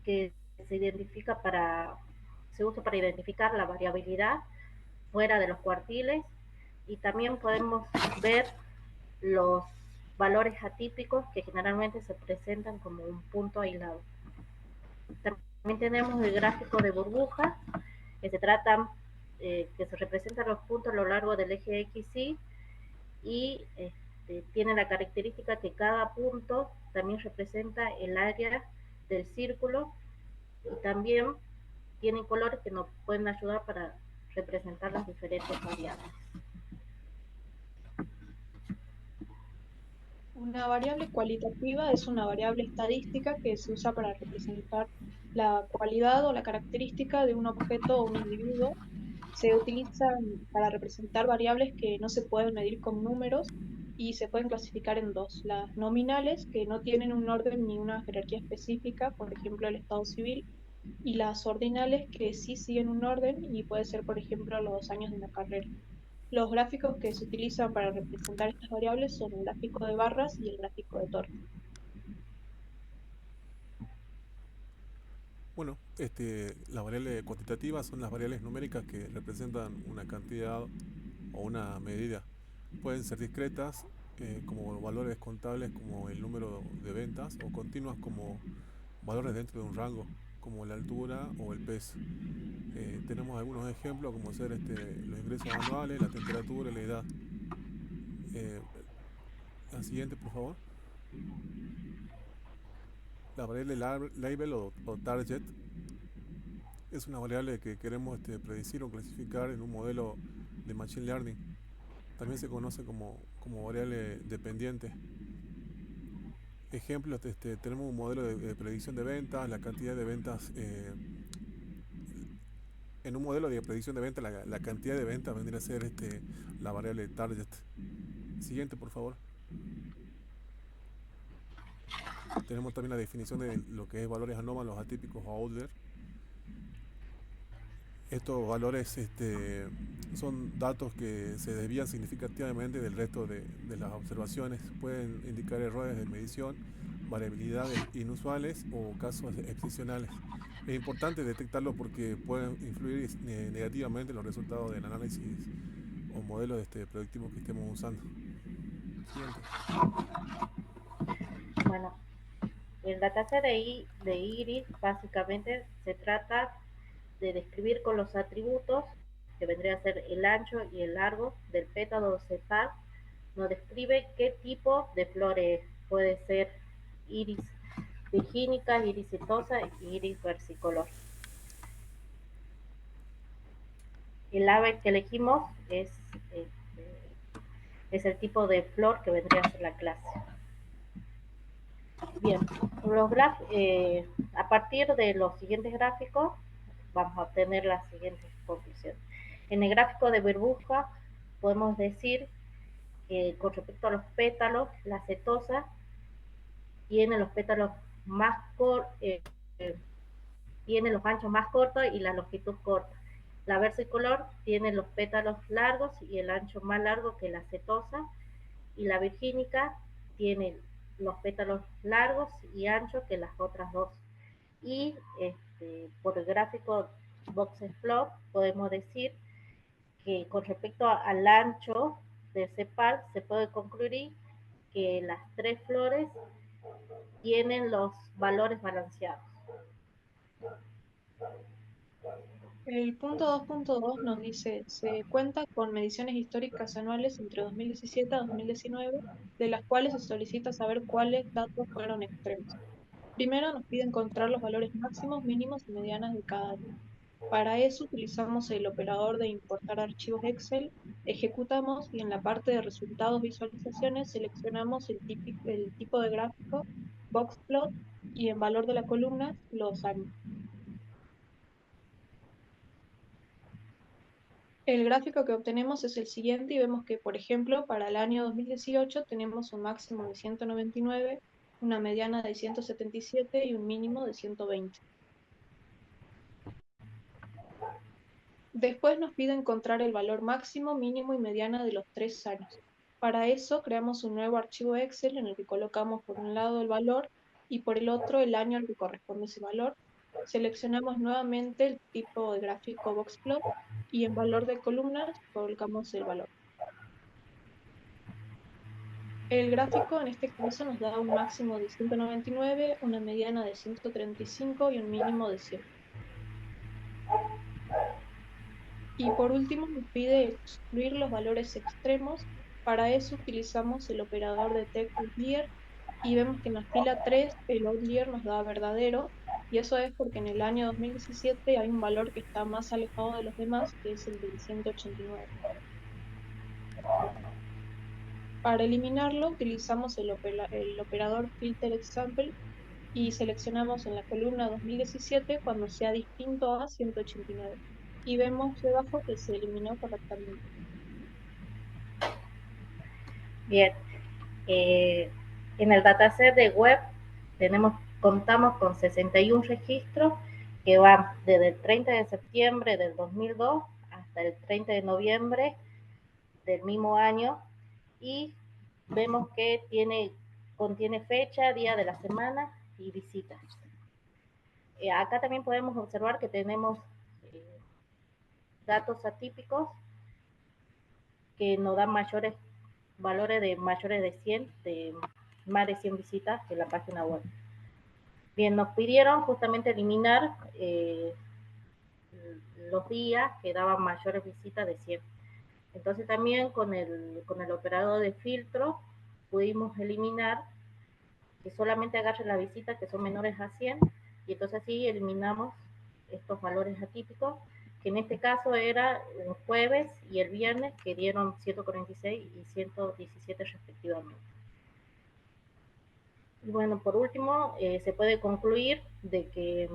que se usa para identificar la variabilidad fuera de los cuartiles y también podemos ver los valores atípicos que generalmente se presentan como un punto aislado. También tenemos el gráfico de burbujas, que que se representan los puntos a lo largo del eje XY y tiene la característica que cada punto también representa el área del círculo y también tienen colores que nos pueden ayudar para representar las diferentes variables. Una variable cualitativa es una variable estadística que se usa para representar la cualidad o la característica de un objeto o un individuo. Se utiliza para representar variables que no se pueden medir con números y se pueden clasificar en dos: las nominales, que no tienen un orden ni una jerarquía específica, por ejemplo el estado civil, y las ordinales, que sí siguen un orden y puede ser, por ejemplo, los años de una carrera. Los gráficos que se utilizan para representar estas variables son el gráfico de barras y el gráfico de torre. Bueno, las variables cuantitativas son las variables numéricas que representan una cantidad o una medida. Pueden ser discretas, como valores contables como el número de ventas, o continuas como valores dentro de un rango, como la altura o el peso. Tenemos algunos ejemplos como ser los ingresos anuales, la temperatura y la edad. La siguiente, por favor. La variable label o target es una variable que queremos predecir o clasificar en un modelo de Machine Learning. También se conoce como variable dependiente. Ejemplos, tenemos un modelo de predicción de ventas, la cantidad de ventas, en un modelo de predicción de ventas, la cantidad de ventas vendría a ser la variable target. Siguiente, por favor. Tenemos también la definición de lo que es valores anómalos, atípicos o outlier. Estos valores son datos que se desvían significativamente del resto de las observaciones. Pueden indicar errores de medición, variabilidades inusuales o casos excepcionales. Es importante detectarlo porque pueden influir negativamente en los resultados del análisis o modelos predictivos que estemos usando. Siguiente. Bueno, el dataset de Iris básicamente se trata de describir con los atributos, que vendría a ser el ancho y el largo del pétalo sepal, nos describe qué tipo de flores puede ser iris virgínica, iris setosa y iris versicolor. El ave que elegimos es el tipo de flor que vendría a ser la clase. Bien, a partir de los siguientes gráficos vamos a obtener las siguientes conclusiones. En el gráfico de burbuja podemos decir que con respecto a los pétalos, la setosa tiene los pétalos tiene los anchos más cortos y la longitud corta. La versicolor tiene los pétalos largos y el ancho más largo que la setosa, y la virgínica tiene los pétalos largos y anchos que las otras dos. Y por el gráfico Box-Plot podemos decir que con respecto al ancho del sepal se puede concluir que las tres flores tienen los valores balanceados. El punto 2.2 nos dice, se cuenta con mediciones históricas anuales entre 2017 a 2019, de las cuales se solicita saber cuáles datos fueron extremos. Primero nos pide encontrar los valores máximos, mínimos y medianas de cada año. Para eso utilizamos el operador de importar archivos Excel, ejecutamos y en la parte de resultados visualizaciones seleccionamos el tipo de gráfico, boxplot, y en valor de la columna los años. El gráfico que obtenemos es el siguiente y vemos que, por ejemplo, para el año 2018 tenemos un máximo de 199, una mediana de 177 y un mínimo de 120. Después nos pide encontrar el valor máximo, mínimo y mediana de los 3 años. Para eso creamos un nuevo archivo Excel en el que colocamos por un lado el valor y por el otro el año al que corresponde ese valor. Seleccionamos nuevamente el tipo de gráfico boxplot y en valor de columnas colocamos el valor. El gráfico en este caso nos da un máximo de 199, una mediana de 135 y un mínimo de 100. Y por último nos pide excluir los valores extremos. Para eso utilizamos el operador de TextOutlier y vemos que en la fila 3 el outlier nos da verdadero, y eso es porque en el año 2017 hay un valor que está más alejado de los demás, que es el del 189. Para eliminarlo utilizamos el operador filterExample y seleccionamos en la columna 2017 cuando sea distinto a 189. Y vemos debajo que se eliminó correctamente. Bien, en el dataset de web contamos con 61 registros que van desde el 30 de septiembre del 2002 hasta el 30 de noviembre del mismo año, y vemos que contiene fecha, día de la semana y visitas. Acá también podemos observar que tenemos datos atípicos que nos dan valores de mayores de 100, de más de 100 visitas en la página web. Bien, nos pidieron justamente eliminar los días que daban mayores visitas de 100. Entonces también con el operador de filtro pudimos eliminar que solamente agarre las visitas que son menores a 100, y entonces así eliminamos estos valores atípicos, que en este caso era un jueves y el viernes, que dieron 146 y 117 respectivamente. Y bueno, por último, se puede concluir de que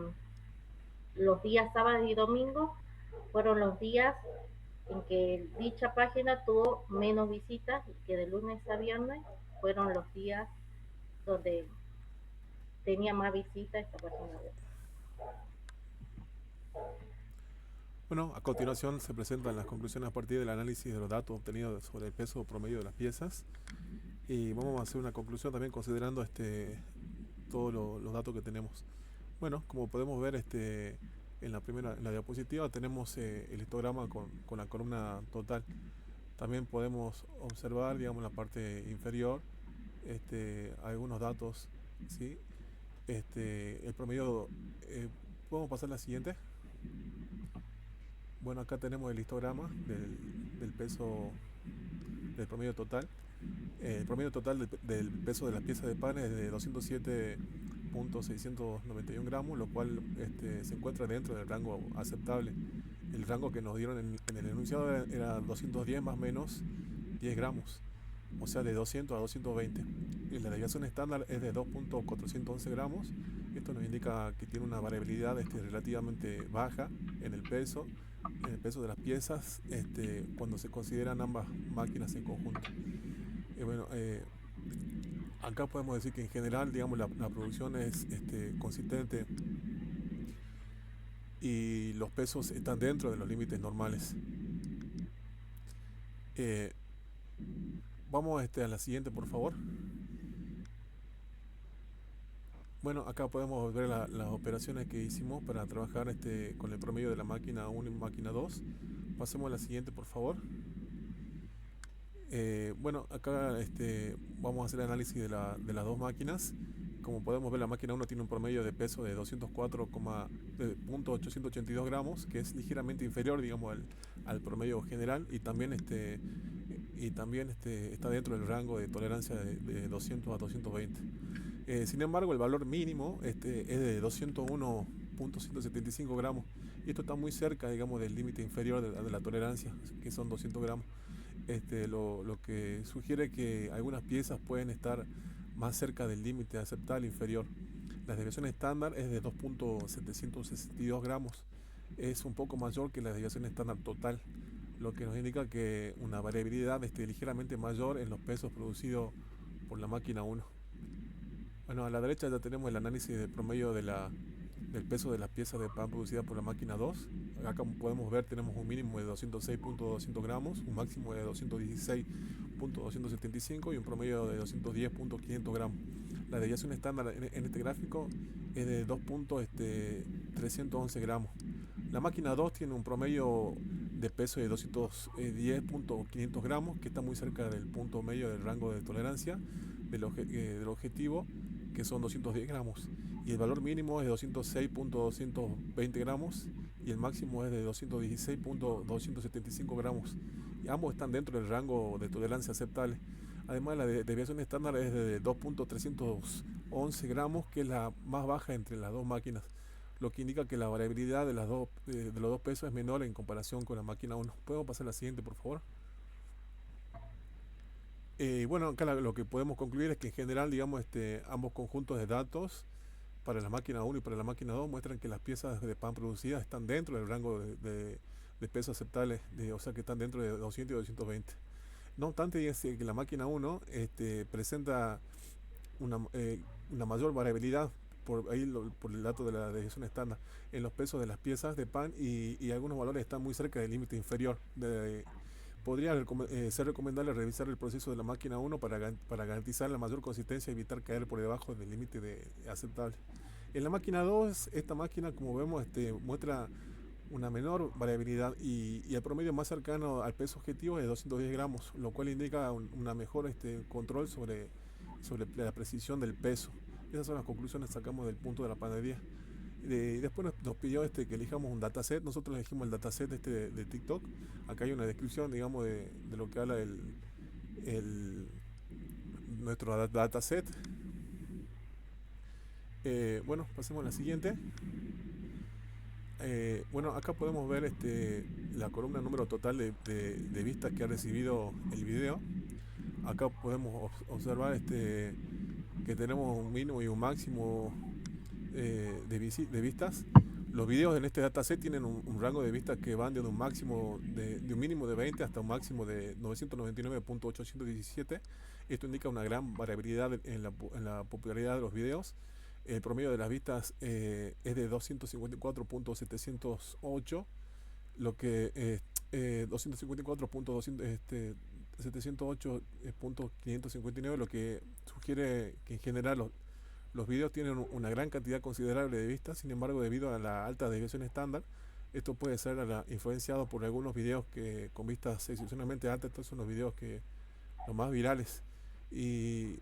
los días sábados y domingos fueron los días en que dicha página tuvo menos visitas y que de lunes a viernes fueron los días donde tenía más visitas esta página web. Bueno, a continuación se presentan las conclusiones a partir del análisis de los datos obtenidos sobre el peso promedio de las piezas. Y vamos a hacer una conclusión también considerando todos los datos que tenemos. Bueno, como podemos ver en la diapositiva tenemos el histograma con la columna total. También podemos observar, digamos, en la parte inferior algunos datos, ¿sí? El promedio, ¿podemos pasar a la siguiente? Bueno, acá tenemos el histograma del peso del promedio total. El promedio total del peso de las piezas de pan es de 207.691 gramos, lo cual se encuentra dentro del rango aceptable. El rango que nos dieron en el enunciado era 210 más o menos 10 gramos, o sea, de 200 a 220. Y la desviación estándar es de 2.411 gramos. Esto nos indica que tiene una variabilidad relativamente baja en el peso de las piezas cuando se consideran ambas máquinas en conjunto. Bueno, acá podemos decir que en general, digamos, la producción es consistente y los pesos están dentro de los límites normales. Vamos a la siguiente, por favor. Bueno, acá podemos ver las operaciones que hicimos para trabajar con el promedio de la máquina 1 y máquina 2. Pasemos a la siguiente, por favor. Bueno, acá vamos a hacer el análisis de las dos máquinas. Como podemos ver, la máquina 1 tiene un promedio de peso de 204,882 gramos, que es ligeramente inferior, digamos, al promedio general, y también está dentro del rango de tolerancia de 200 a 220. Sin embargo, el valor mínimo es de 201.175 gramos, y esto está muy cerca, digamos, del límite inferior de la tolerancia, que son 200 gramos. Lo que sugiere que algunas piezas pueden estar más cerca del límite aceptable inferior. La desviación estándar es de 2.762 gramos, es un poco mayor que la desviación estándar total, lo que nos indica que una variabilidad ligeramente mayor en los pesos producidos por la máquina 1. Bueno, a la derecha ya tenemos el análisis del promedio del peso de las piezas de pan producidas por la máquina 2. Acá podemos ver, tenemos un mínimo de 206.200 gramos, un máximo de 216.275 y un promedio de 210.500 gramos. La desviación estándar en este gráfico es de 2.311 gramos. La máquina 2 tiene un promedio de peso de 210.500 gramos, que está muy cerca del punto medio del rango de tolerancia del objetivo, que son 210 gramos. Y el valor mínimo es de 206.220 gramos y el máximo es de 216.275 gramos. Y ambos están dentro del rango de tolerancia aceptable. Además, la desviación estándar es de 2.311 gramos, que es la más baja entre las dos máquinas, lo que indica que la variabilidad de los dos pesos es menor en comparación con la máquina 1. ¿Podemos pasar a la siguiente, por favor? Bueno, acá lo que podemos concluir es que en general, digamos, ambos conjuntos de datos para la máquina 1 y para la máquina 2 muestran que las piezas de pan producidas están dentro del rango de peso aceptable, o sea que están dentro de 200 y 220. No obstante, es que la máquina 1 presenta una mayor variabilidad por el dato de la desviación estándar en los pesos de las piezas de pan y algunos valores están muy cerca del límite inferior. Podría ser recomendable revisar el proceso de la máquina 1 para garantizar la mayor consistencia y evitar caer por debajo del límite aceptable. En la máquina 2, esta máquina, como vemos, muestra una menor variabilidad y el promedio más cercano al peso objetivo es de 210 gramos, lo cual indica una mejor control sobre la precisión del peso. Esas son las conclusiones que sacamos del punto de la panadería. Y después nos pidió que elijamos un dataset. Nosotros elegimos el dataset de TikTok. Acá hay una descripción, digamos, de lo que habla nuestro dataset. Bueno, pasemos a la siguiente. Bueno, acá podemos ver la columna número total de vistas que ha recibido el video. Acá podemos observar que tenemos un mínimo y un máximo de vistas. Los videos en este dataset tienen un rango de vistas que van de un máximo de un mínimo de 20 hasta un máximo de 999.817. Esto indica una gran variabilidad en la popularidad de los videos. El promedio de las vistas es de 254.708, lo que 254.708.559, lo que sugiere que en general los videos tienen una gran cantidad considerable de vistas. Sin embargo, debido a la alta desviación estándar, esto puede ser influenciado por algunos videos que con vistas excepcionalmente altas. Estos son los videos los más virales. Y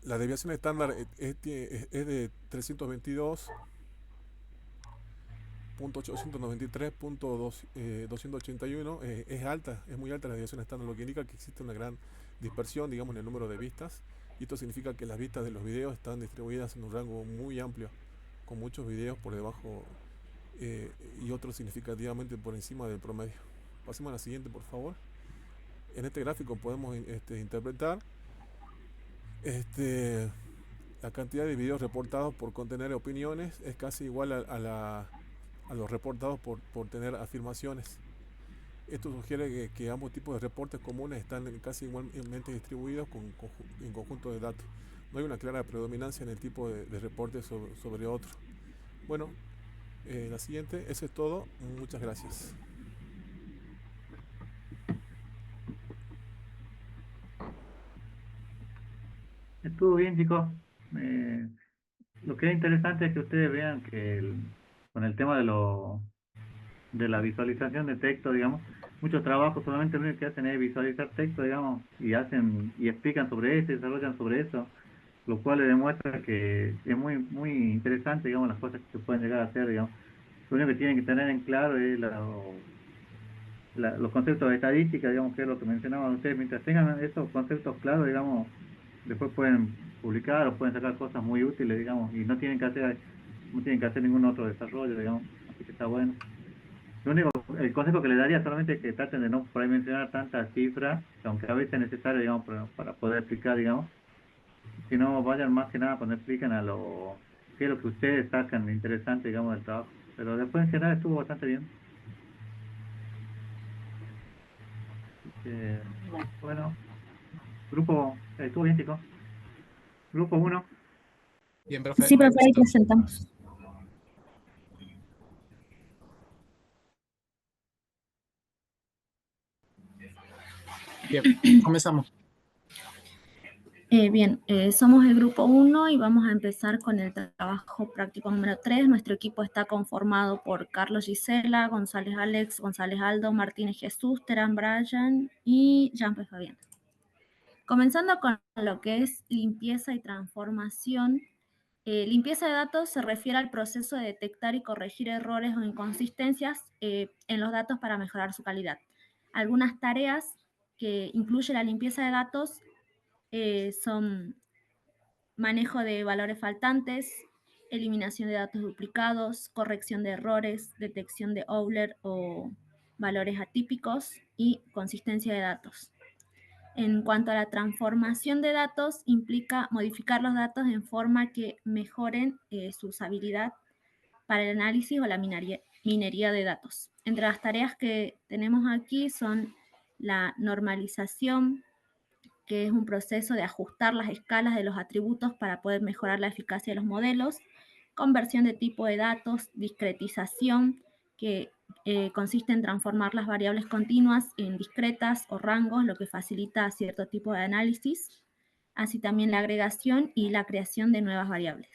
la desviación estándar es de 322.893.281. Es alta, es muy alta la desviación estándar, lo que indica que existe una gran dispersión, digamos, en el número de vistas. Y esto significa que las vistas de los videos están distribuidas en un rango muy amplio, con muchos videos por debajo y otros significativamente por encima del promedio. Pasemos a la siguiente, por favor. En este gráfico podemos interpretar la cantidad de videos reportados por contener opiniones es casi igual a los reportados por tener afirmaciones. Esto sugiere que ambos tipos de reportes comunes están casi igualmente distribuidos en conjunto de datos. No hay una clara predominancia en el tipo de reporte sobre otro. Bueno, la siguiente, eso es todo. Muchas gracias. Estuvo bien, chicos. Lo que es interesante es que ustedes vean que con el tema de la visualización de texto, digamos, muchos trabajos solamente lo único que hacen es visualizar texto, digamos, y explican sobre eso, y desarrollan sobre eso, lo cual le demuestra que es muy interesante, digamos, las cosas que se pueden llegar a hacer, digamos. Lo único que tienen que tener en claro es los conceptos de estadística, digamos, que es lo que mencionaban ustedes. Mientras tengan esos conceptos claros, digamos, después pueden publicar o pueden sacar cosas muy útiles, digamos, y no tienen que hacer ningún otro desarrollo, digamos, así que está bueno. El consejo que le daría solamente es que traten de no por ahí mencionar tantas cifras, aunque a veces es necesario, digamos, para poder explicar, digamos, sino vayan más que nada cuando expliquen qué es lo que ustedes sacan interesante, digamos, del trabajo. Pero después en general estuvo bastante bien. Bueno, estuvo bien, chicos. Grupo 1. Bien, profe. Sí, profe, ahí presentamos. Bien, comenzamos. Bien, somos el grupo 1 y vamos a empezar con el trabajo práctico número 3. Nuestro equipo está conformado por Carlos Gisela, González Alex, González Aldo, Martínez Jesús, Terán Brian y Jean-Pierre Fabián. Comenzando con lo que es limpieza y transformación. Limpieza de datos se refiere al proceso de detectar y corregir errores o inconsistencias en los datos para mejorar su calidad. Algunas tareas que incluye la limpieza de datos son manejo de valores faltantes, eliminación de datos duplicados, corrección de errores, detección de Euler o valores atípicos y consistencia de datos. En cuanto a la transformación de datos, implica modificar los datos en forma que mejoren su usabilidad para el análisis o la minería de datos. Entre las tareas que tenemos aquí son la normalización, que es un proceso de ajustar las escalas de los atributos para poder mejorar la eficacia de los modelos, conversión de tipo de datos, discretización, que consiste en transformar las variables continuas en discretas o rangos, lo que facilita cierto tipo de análisis, así también la agregación y la creación de nuevas variables.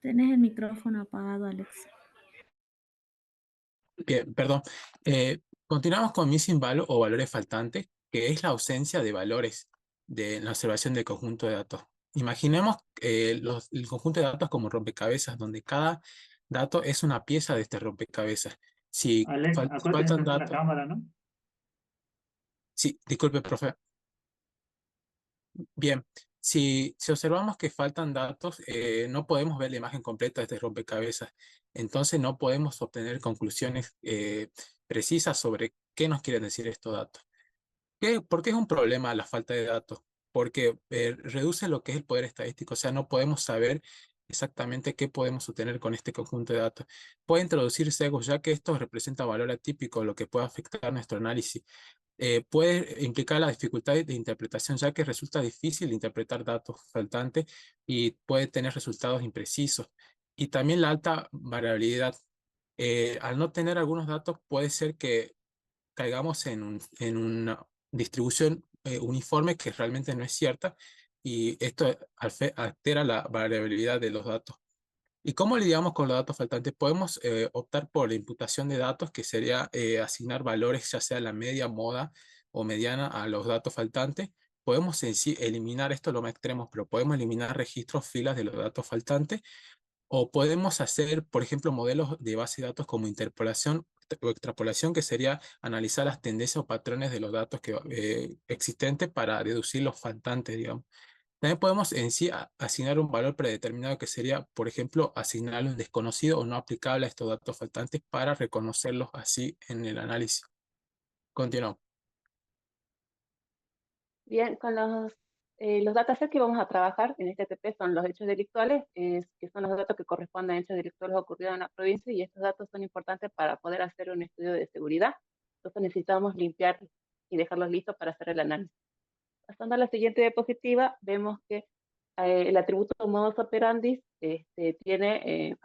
Tenés el micrófono apagado, Alex. Bien, perdón. Continuamos con missing value o valores faltantes, que es la ausencia de valores de la observación del conjunto de datos. Imaginemos el conjunto de datos como rompecabezas, donde cada dato es una pieza de este rompecabezas. Si Alex, acuérdate de faltan encender la datos, cámara, ¿no? sí, disculpe, profe. Bien, si observamos que faltan datos, no podemos ver la imagen completa de este rompecabezas. Entonces no podemos obtener conclusiones precisas sobre qué nos quieren decir estos datos. ¿Por qué es un problema la falta de datos? Porque reduce lo que es el poder estadístico, o sea, no podemos saber exactamente qué podemos obtener con este conjunto de datos. Puede introducir sesgos, ya que esto representa valor atípico, lo que puede afectar nuestro análisis. Puede implicar la dificultad de interpretación, ya que resulta difícil interpretar datos faltantes y puede tener resultados imprecisos. Y también la alta variabilidad. Al no tener algunos datos, puede ser que caigamos en una distribución uniforme que realmente no es cierta, y esto altera la variabilidad de los datos. ¿Y cómo lidiamos con los datos faltantes? Podemos optar por la imputación de datos, que sería asignar valores, ya sea la media, moda o mediana, a los datos faltantes. Podemos en sí eliminar esto lo más extremo, pero podemos eliminar registros, filas de los datos faltantes, o podemos hacer, por ejemplo, modelos de base de datos como interpolación o extrapolación, que sería analizar las tendencias o patrones de los datos existentes para deducir los faltantes, digamos. También podemos en sí asignar un valor predeterminado, que sería, por ejemplo, asignarle un desconocido o no aplicable a estos datos faltantes para reconocerlos así en el análisis. Continuamos. Bien, con los datasets que vamos a trabajar en este TP son los hechos delictuales, que son los datos que corresponden a hechos delictuales ocurridos en la provincia, y estos datos son importantes para poder hacer un estudio de seguridad. Entonces necesitamos limpiar y dejarlos listos para hacer el análisis. Pasando a la siguiente diapositiva, vemos que el atributo modus operandi tiene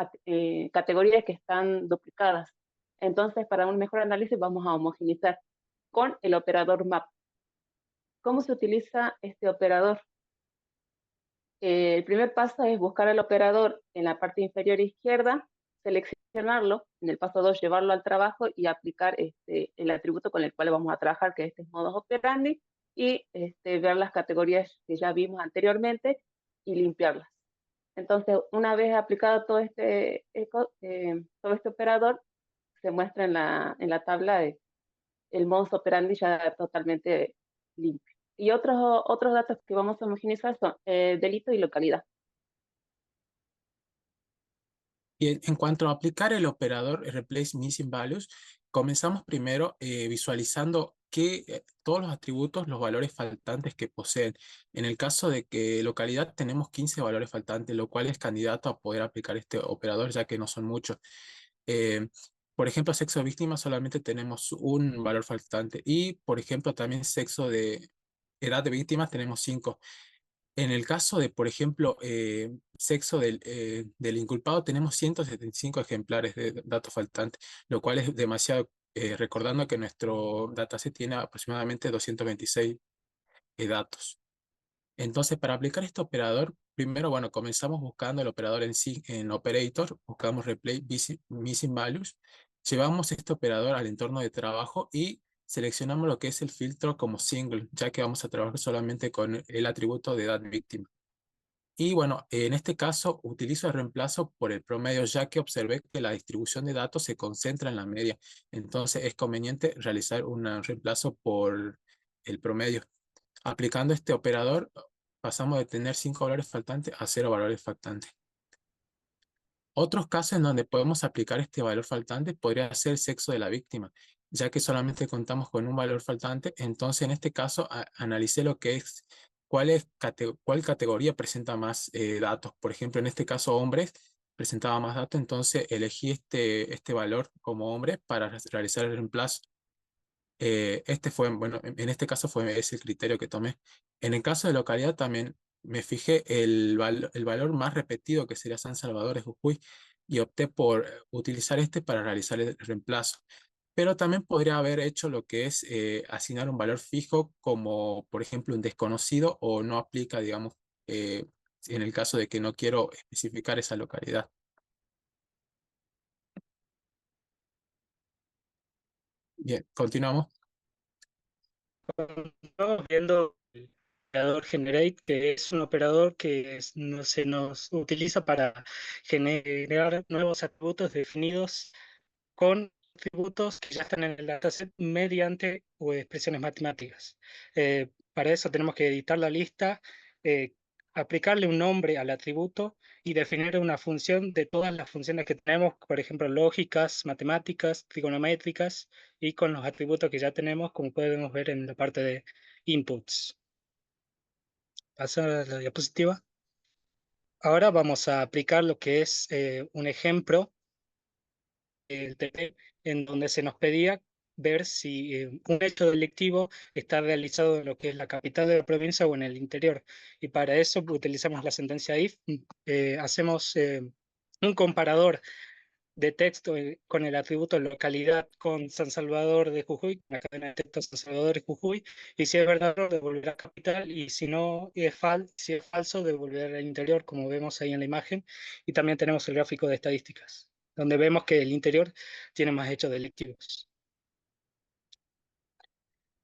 categorías que están duplicadas. Entonces, para un mejor análisis vamos a homogeneizar con el operador map. ¿Cómo se utiliza este operador? El primer paso es buscar el operador en la parte inferior izquierda, seleccionarlo, en el paso 2 llevarlo al trabajo y aplicar el atributo con el cual vamos a trabajar, que este es modus operandi, y ver las categorías que ya vimos anteriormente y limpiarlas. Entonces, una vez aplicado todo este operador, se muestra en la tabla el modus operandi ya totalmente limpio. Y otros datos que vamos a homogeneizar son delito y localidad. Y en cuanto a aplicar el operador Replace Missing Values, comenzamos primero visualizando todos los atributos, los valores faltantes que poseen. En el caso de que localidad tenemos 15 valores faltantes, lo cual es candidato a poder aplicar este operador, ya que no son muchos. Eh, por ejemplo, sexo de víctima solamente tenemos un valor faltante, y por ejemplo también sexo de edad de víctimas tenemos 5. En el caso de, por ejemplo, sexo del inculpado, tenemos 175 ejemplares de datos faltantes, lo cual es demasiado, recordando que nuestro dataset tiene aproximadamente 226 datos. Entonces, para aplicar este operador, primero, bueno, comenzamos buscando el operador en sí, en Operator, buscamos Replace Missing Values, llevamos este operador al entorno de trabajo y seleccionamos lo que es el filtro como single, ya que vamos a trabajar solamente con el atributo de edad víctima. Y bueno, en este caso utilizo el reemplazo por el promedio, ya que observé que la distribución de datos se concentra en la media. Entonces es conveniente realizar un reemplazo por el promedio. Aplicando este operador, pasamos de tener 5 valores faltantes a 0 valores faltantes. Otros casos en donde podemos aplicar este valor faltante podría ser el sexo de la víctima, ya que solamente contamos con un valor faltante. Entonces, en este caso, analicé lo que es cuál categoría presenta más datos. Por ejemplo, en este caso, hombres presentaba más datos, entonces elegí este valor como hombre para realizar el reemplazo. Bueno, en este caso es el criterio que tomé. En el caso de localidad también me fijé el valor más repetido, que sería San Salvador de Jujuy, y opté por utilizar este para realizar el reemplazo. Pero también podría haber hecho lo que es asignar un valor fijo, como por ejemplo un desconocido, o no aplica, digamos, en el caso de que no quiero especificar esa localidad. Bien, continuamos. Estamos viendo operador generate, que es un operador que se nos utiliza para generar nuevos atributos definidos con atributos que ya están en el dataset mediante expresiones matemáticas. Para eso tenemos que editar la lista, aplicarle un nombre al atributo y definir una función de todas las funciones que tenemos, por ejemplo, lógicas, matemáticas, trigonométricas, y con los atributos que ya tenemos, como podemos ver en la parte de inputs. Pasa a la diapositiva. Ahora vamos a aplicar lo que es un ejemplo el TP, en donde se nos pedía ver si un hecho delictivo está realizado en lo que es la capital de la provincia o en el interior. Y para eso utilizamos la sentencia if, hacemos un comparador de texto con el atributo localidad con San Salvador de Jujuy, la cadena de texto San Salvador de Jujuy, y si es verdadero devolverá capital, y si no si es falso devolverá el interior, como vemos ahí en la imagen. Y también tenemos el gráfico de estadísticas, donde vemos que el interior tiene más hechos delictivos.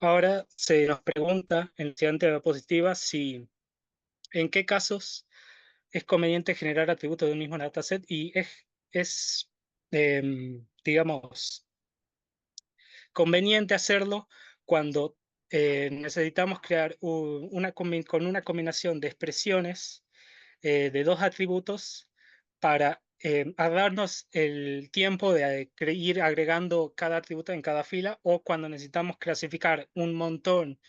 Ahora se nos pregunta en la siguiente diapositiva si en qué casos es conveniente generar atributos de un mismo dataset, y es digamos, conveniente hacerlo cuando necesitamos crear con una combinación de expresiones de dos atributos para darnos el tiempo de ir agregando cada atributo en cada fila, o cuando necesitamos clasificar un montón,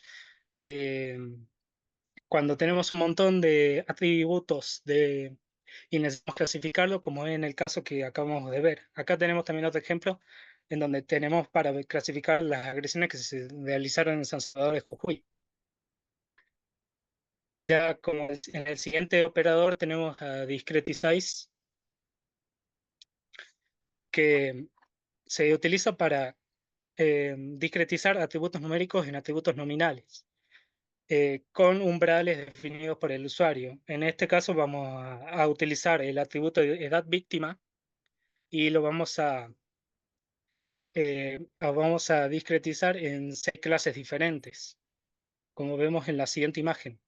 cuando tenemos un montón de atributos y necesitamos clasificarlo, como en el caso que acabamos de ver. Acá tenemos también otro ejemplo en donde tenemos para clasificar las agresiones que se realizaron en San Salvador de Jujuy. Ya como en el siguiente operador tenemos a discretize, que se utiliza para discretizar atributos numéricos en atributos nominales, con umbrales definidos por el usuario. En este caso vamos a utilizar el atributo de edad víctima y lo vamos a discretizar en 6 clases diferentes, como vemos en la siguiente imagen,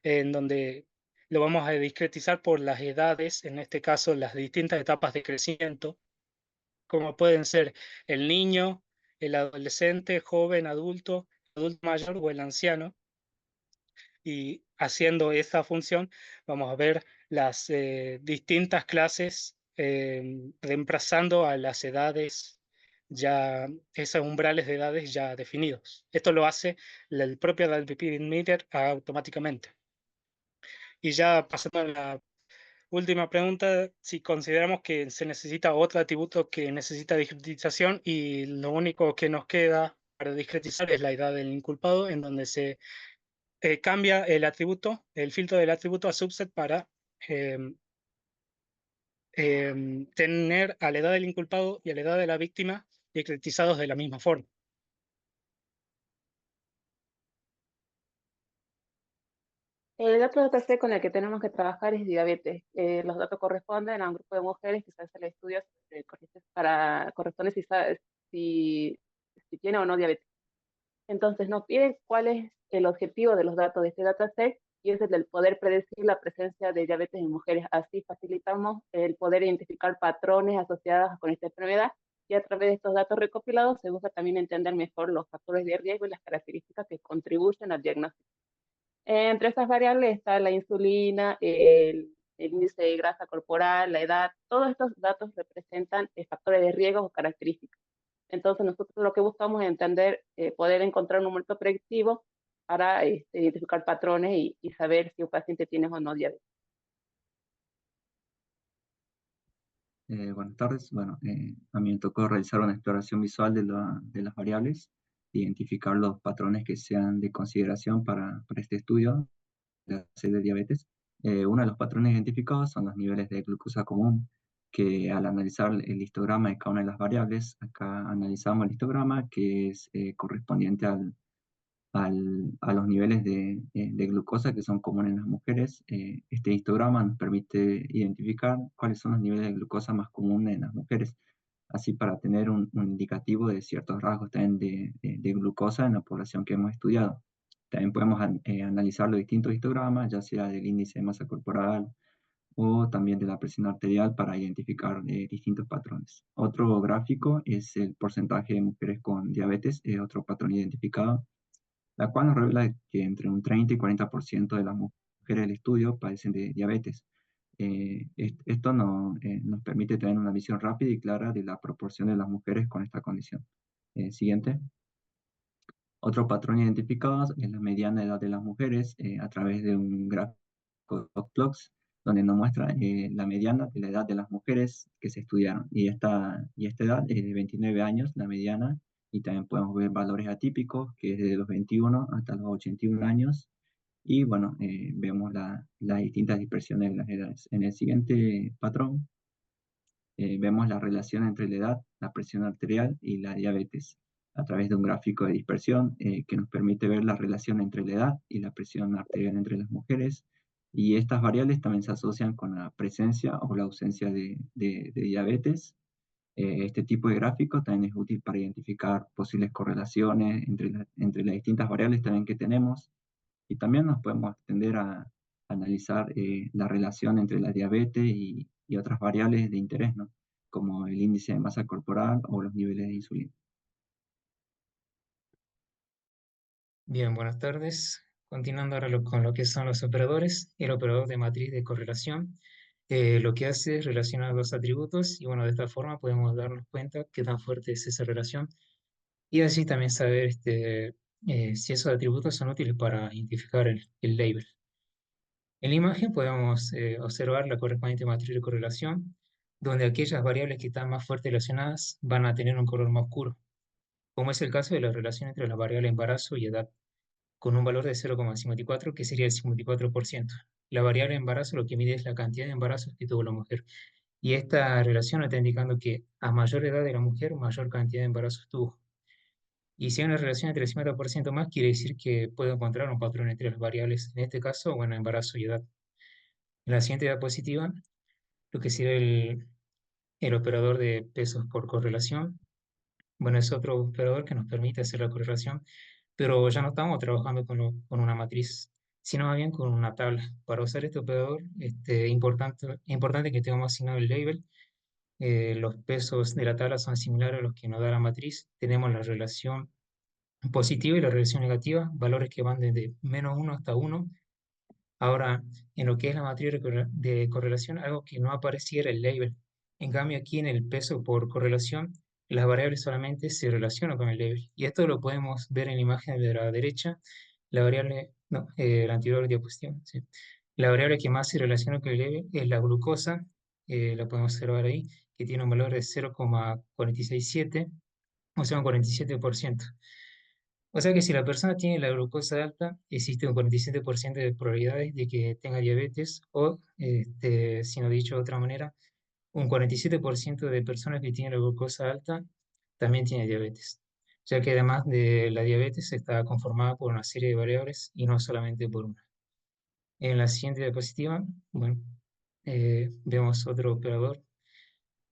en donde lo vamos a discretizar por las edades, en este caso las distintas etapas de crecimiento, como pueden ser el niño, el adolescente, joven, adulto mayor o el anciano. Y haciendo esta función vamos a ver las distintas clases reemplazando a las edades ya, esos umbrales de edades ya definidos. Esto lo hace el propio Meter automáticamente. Y ya pasando a la última pregunta, si consideramos que se necesita otro atributo que necesita discretización y lo único que nos queda para discretizar es la edad del inculpado, en donde se cambia el atributo, el filtro del atributo a subset para tener a la edad del inculpado y a la edad de la víctima discretizados de la misma forma. El otro dataset con el que tenemos que trabajar es diabetes. Los datos corresponden a un grupo de mujeres que se hace el estudio para corresponder si tiene o no diabetes. Entonces nos piden cuál es el objetivo de los datos de este dataset, y es el del poder predecir la presencia de diabetes en mujeres. Así facilitamos el poder identificar patrones asociados con esta enfermedad, y a través de estos datos recopilados se busca también entender mejor los factores de riesgo y las características que contribuyen al diagnóstico. Entre estas variables está la insulina, el índice de grasa corporal, la edad. Todos estos datos representan factores de riesgo o características. Entonces nosotros lo que buscamos es entender, poder encontrar un número predictivo para identificar patrones y saber si un paciente tiene o no diabetes. Buenas tardes. Bueno, a mí me tocó realizar una exploración visual de las variables, identificar los patrones que sean de consideración para este estudio de diabetes. Uno de los patrones identificados son los niveles de glucosa común, que al analizar el histograma de cada una de las variables, acá analizamos el histograma que es correspondiente a los niveles de glucosa que son comunes en las mujeres. Este histograma nos permite identificar cuáles son los niveles de glucosa más comunes en las mujeres, así para tener un indicativo de ciertos rasgos también de glucosa en la población que hemos estudiado. También podemos analizar los distintos histogramas, ya sea del índice de masa corporal o también de la presión arterial para identificar distintos patrones. Otro gráfico es el porcentaje de mujeres con diabetes, otro patrón identificado, la cual nos revela que entre un 30 y 40% de las mujeres del estudio padecen de diabetes. Esto nos permite tener una visión rápida y clara de la proporción de las mujeres con esta condición. Siguiente. Otro patrón identificado es la mediana edad de las mujeres a través de un gráfico de Cox-Plotts, donde nos muestra la mediana de la edad de las mujeres que se estudiaron. Y esta edad es de 29 años, la mediana, y también podemos ver valores atípicos, que es desde los 21 hasta los 81 años. Y bueno, vemos las distintas dispersiones de las edades. En el siguiente patrón, vemos la relación entre la edad, la presión arterial y la diabetes a través de un gráfico de dispersión que nos permite ver la relación entre la edad y la presión arterial entre las mujeres. Y estas variables también se asocian con la presencia o la ausencia de diabetes. Este tipo de gráfico también es útil para identificar posibles correlaciones entre las distintas variables también que tenemos. Y también nos podemos extender a analizar la relación entre la diabetes y otras variables de interés, ¿no? Como el índice de masa corporal o los niveles de insulina. Bien, buenas tardes. Continuando ahora con lo que son los operadores, el operador de matriz de correlación lo que hace es relacionar dos atributos y bueno, de esta forma podemos darnos cuenta qué tan fuerte es esa relación y así también saber si esos atributos son útiles para identificar el label. En la imagen podemos observar la correspondiente matriz de correlación, donde aquellas variables que están más fuertes relacionadas van a tener un color más oscuro, como es el caso de la relación entre la variable embarazo y edad, con un valor de 0,54, que sería el 54%. La variable embarazo lo que mide es la cantidad de embarazos que tuvo la mujer. Y esta relación está indicando que a mayor edad de la mujer, mayor cantidad de embarazos tuvo. Y si hay una relación entre el 50% más, quiere decir que puedo encontrar un patrón entre las variables, en este caso, bueno, embarazo y edad. En la siguiente diapositiva, lo que sería el operador de pesos por correlación. Bueno, es otro operador que nos permite hacer la correlación, pero ya no estamos trabajando con una matriz, sino más bien con una tabla. Para usar este operador, importante que tengamos asignado el label. Los pesos de la tabla son similares a los que nos da la matriz. Tenemos la relación positiva y la relación negativa, valores que van desde -1 hasta 1. Ahora, en lo que es la matriz de correlación, algo que no apareciera el label. En cambio, aquí en el peso por correlación, las variables solamente se relacionan con el label. Y esto lo podemos ver en la imagen de la derecha. La variable, no, la anterior diapositiva, sí. La variable que más se relaciona con el label es la glucosa. La podemos observar ahí, que tiene un valor de 0,467, o sea, un 47%. O sea que si la persona tiene la glucosa alta, existe un 47% de probabilidades de que tenga diabetes o, si no dicho de otra manera, un 47% de personas que tienen la glucosa alta también tiene diabetes, ya que además de la diabetes está conformada por una serie de variables y no solamente por una. En la siguiente diapositiva, bueno, vemos otro operador,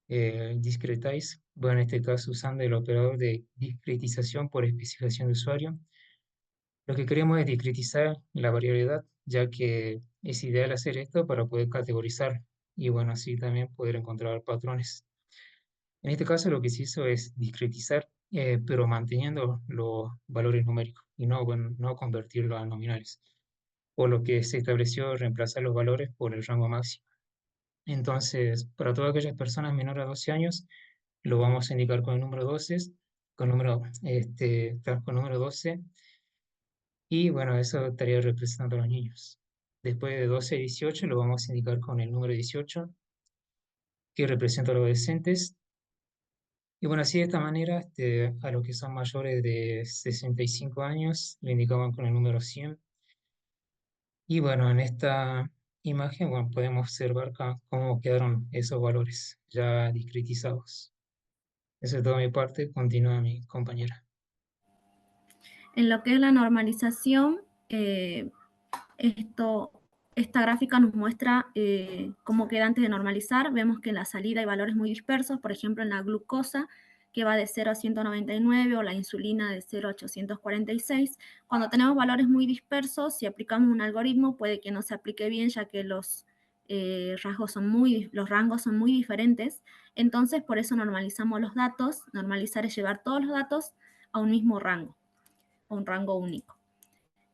discretize, bueno, en este caso usando el operador de discretización por especificación de usuario. Lo que queremos es discretizar la variabilidad, ya que es ideal hacer esto para poder categorizar y bueno, así también poder encontrar patrones. En este caso lo que se hizo es discretizar, pero manteniendo los valores numéricos y no, bueno, no convertirlos a nominales. Por lo que se estableció reemplazar los valores por el rango máximo. Entonces, para todas aquellas personas menores a 12 años, lo vamos a indicar con el número 12, con número 12, y bueno, eso estaría representando a los niños. Después de 12 a 18 lo vamos a indicar con el número 18, que representa a los adolescentes. Y bueno, así de esta manera, a los que son mayores de 65 años, lo indicaban con el número 100. Y bueno, en esta imagen bueno, podemos observar cómo quedaron esos valores ya discretizados. Eso es toda mi parte, continúa mi compañera. En lo que es la normalización, esta gráfica nos muestra cómo queda antes de normalizar. Vemos que en la salida hay valores muy dispersos, por ejemplo en la glucosa, que va de 0 a 199, o la insulina de 0 a 846. Cuando tenemos valores muy dispersos, si aplicamos un algoritmo, puede que no se aplique bien, ya que los rangos son muy diferentes. Entonces, por eso normalizamos los datos. Normalizar es llevar todos los datos a un mismo rango, a un rango único.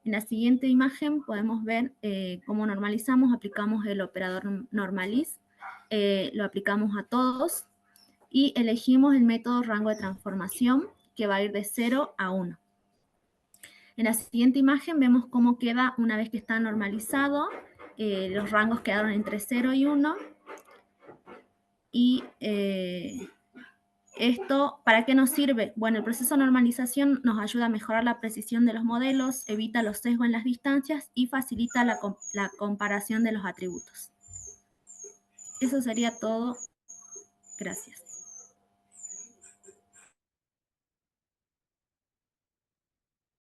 En la siguiente imagen podemos ver cómo normalizamos. Aplicamos el operador normaliz, lo aplicamos a todos y elegimos el método rango de transformación, que va a ir de 0 a 1. En la siguiente imagen vemos cómo queda una vez que está normalizado. Los rangos quedaron entre 0 y 1. Y esto, ¿para qué nos sirve? Bueno, el proceso de normalización nos ayuda a mejorar la precisión de los modelos, evita los sesgos en las distancias y facilita la comparación de los atributos. Eso sería todo. Gracias.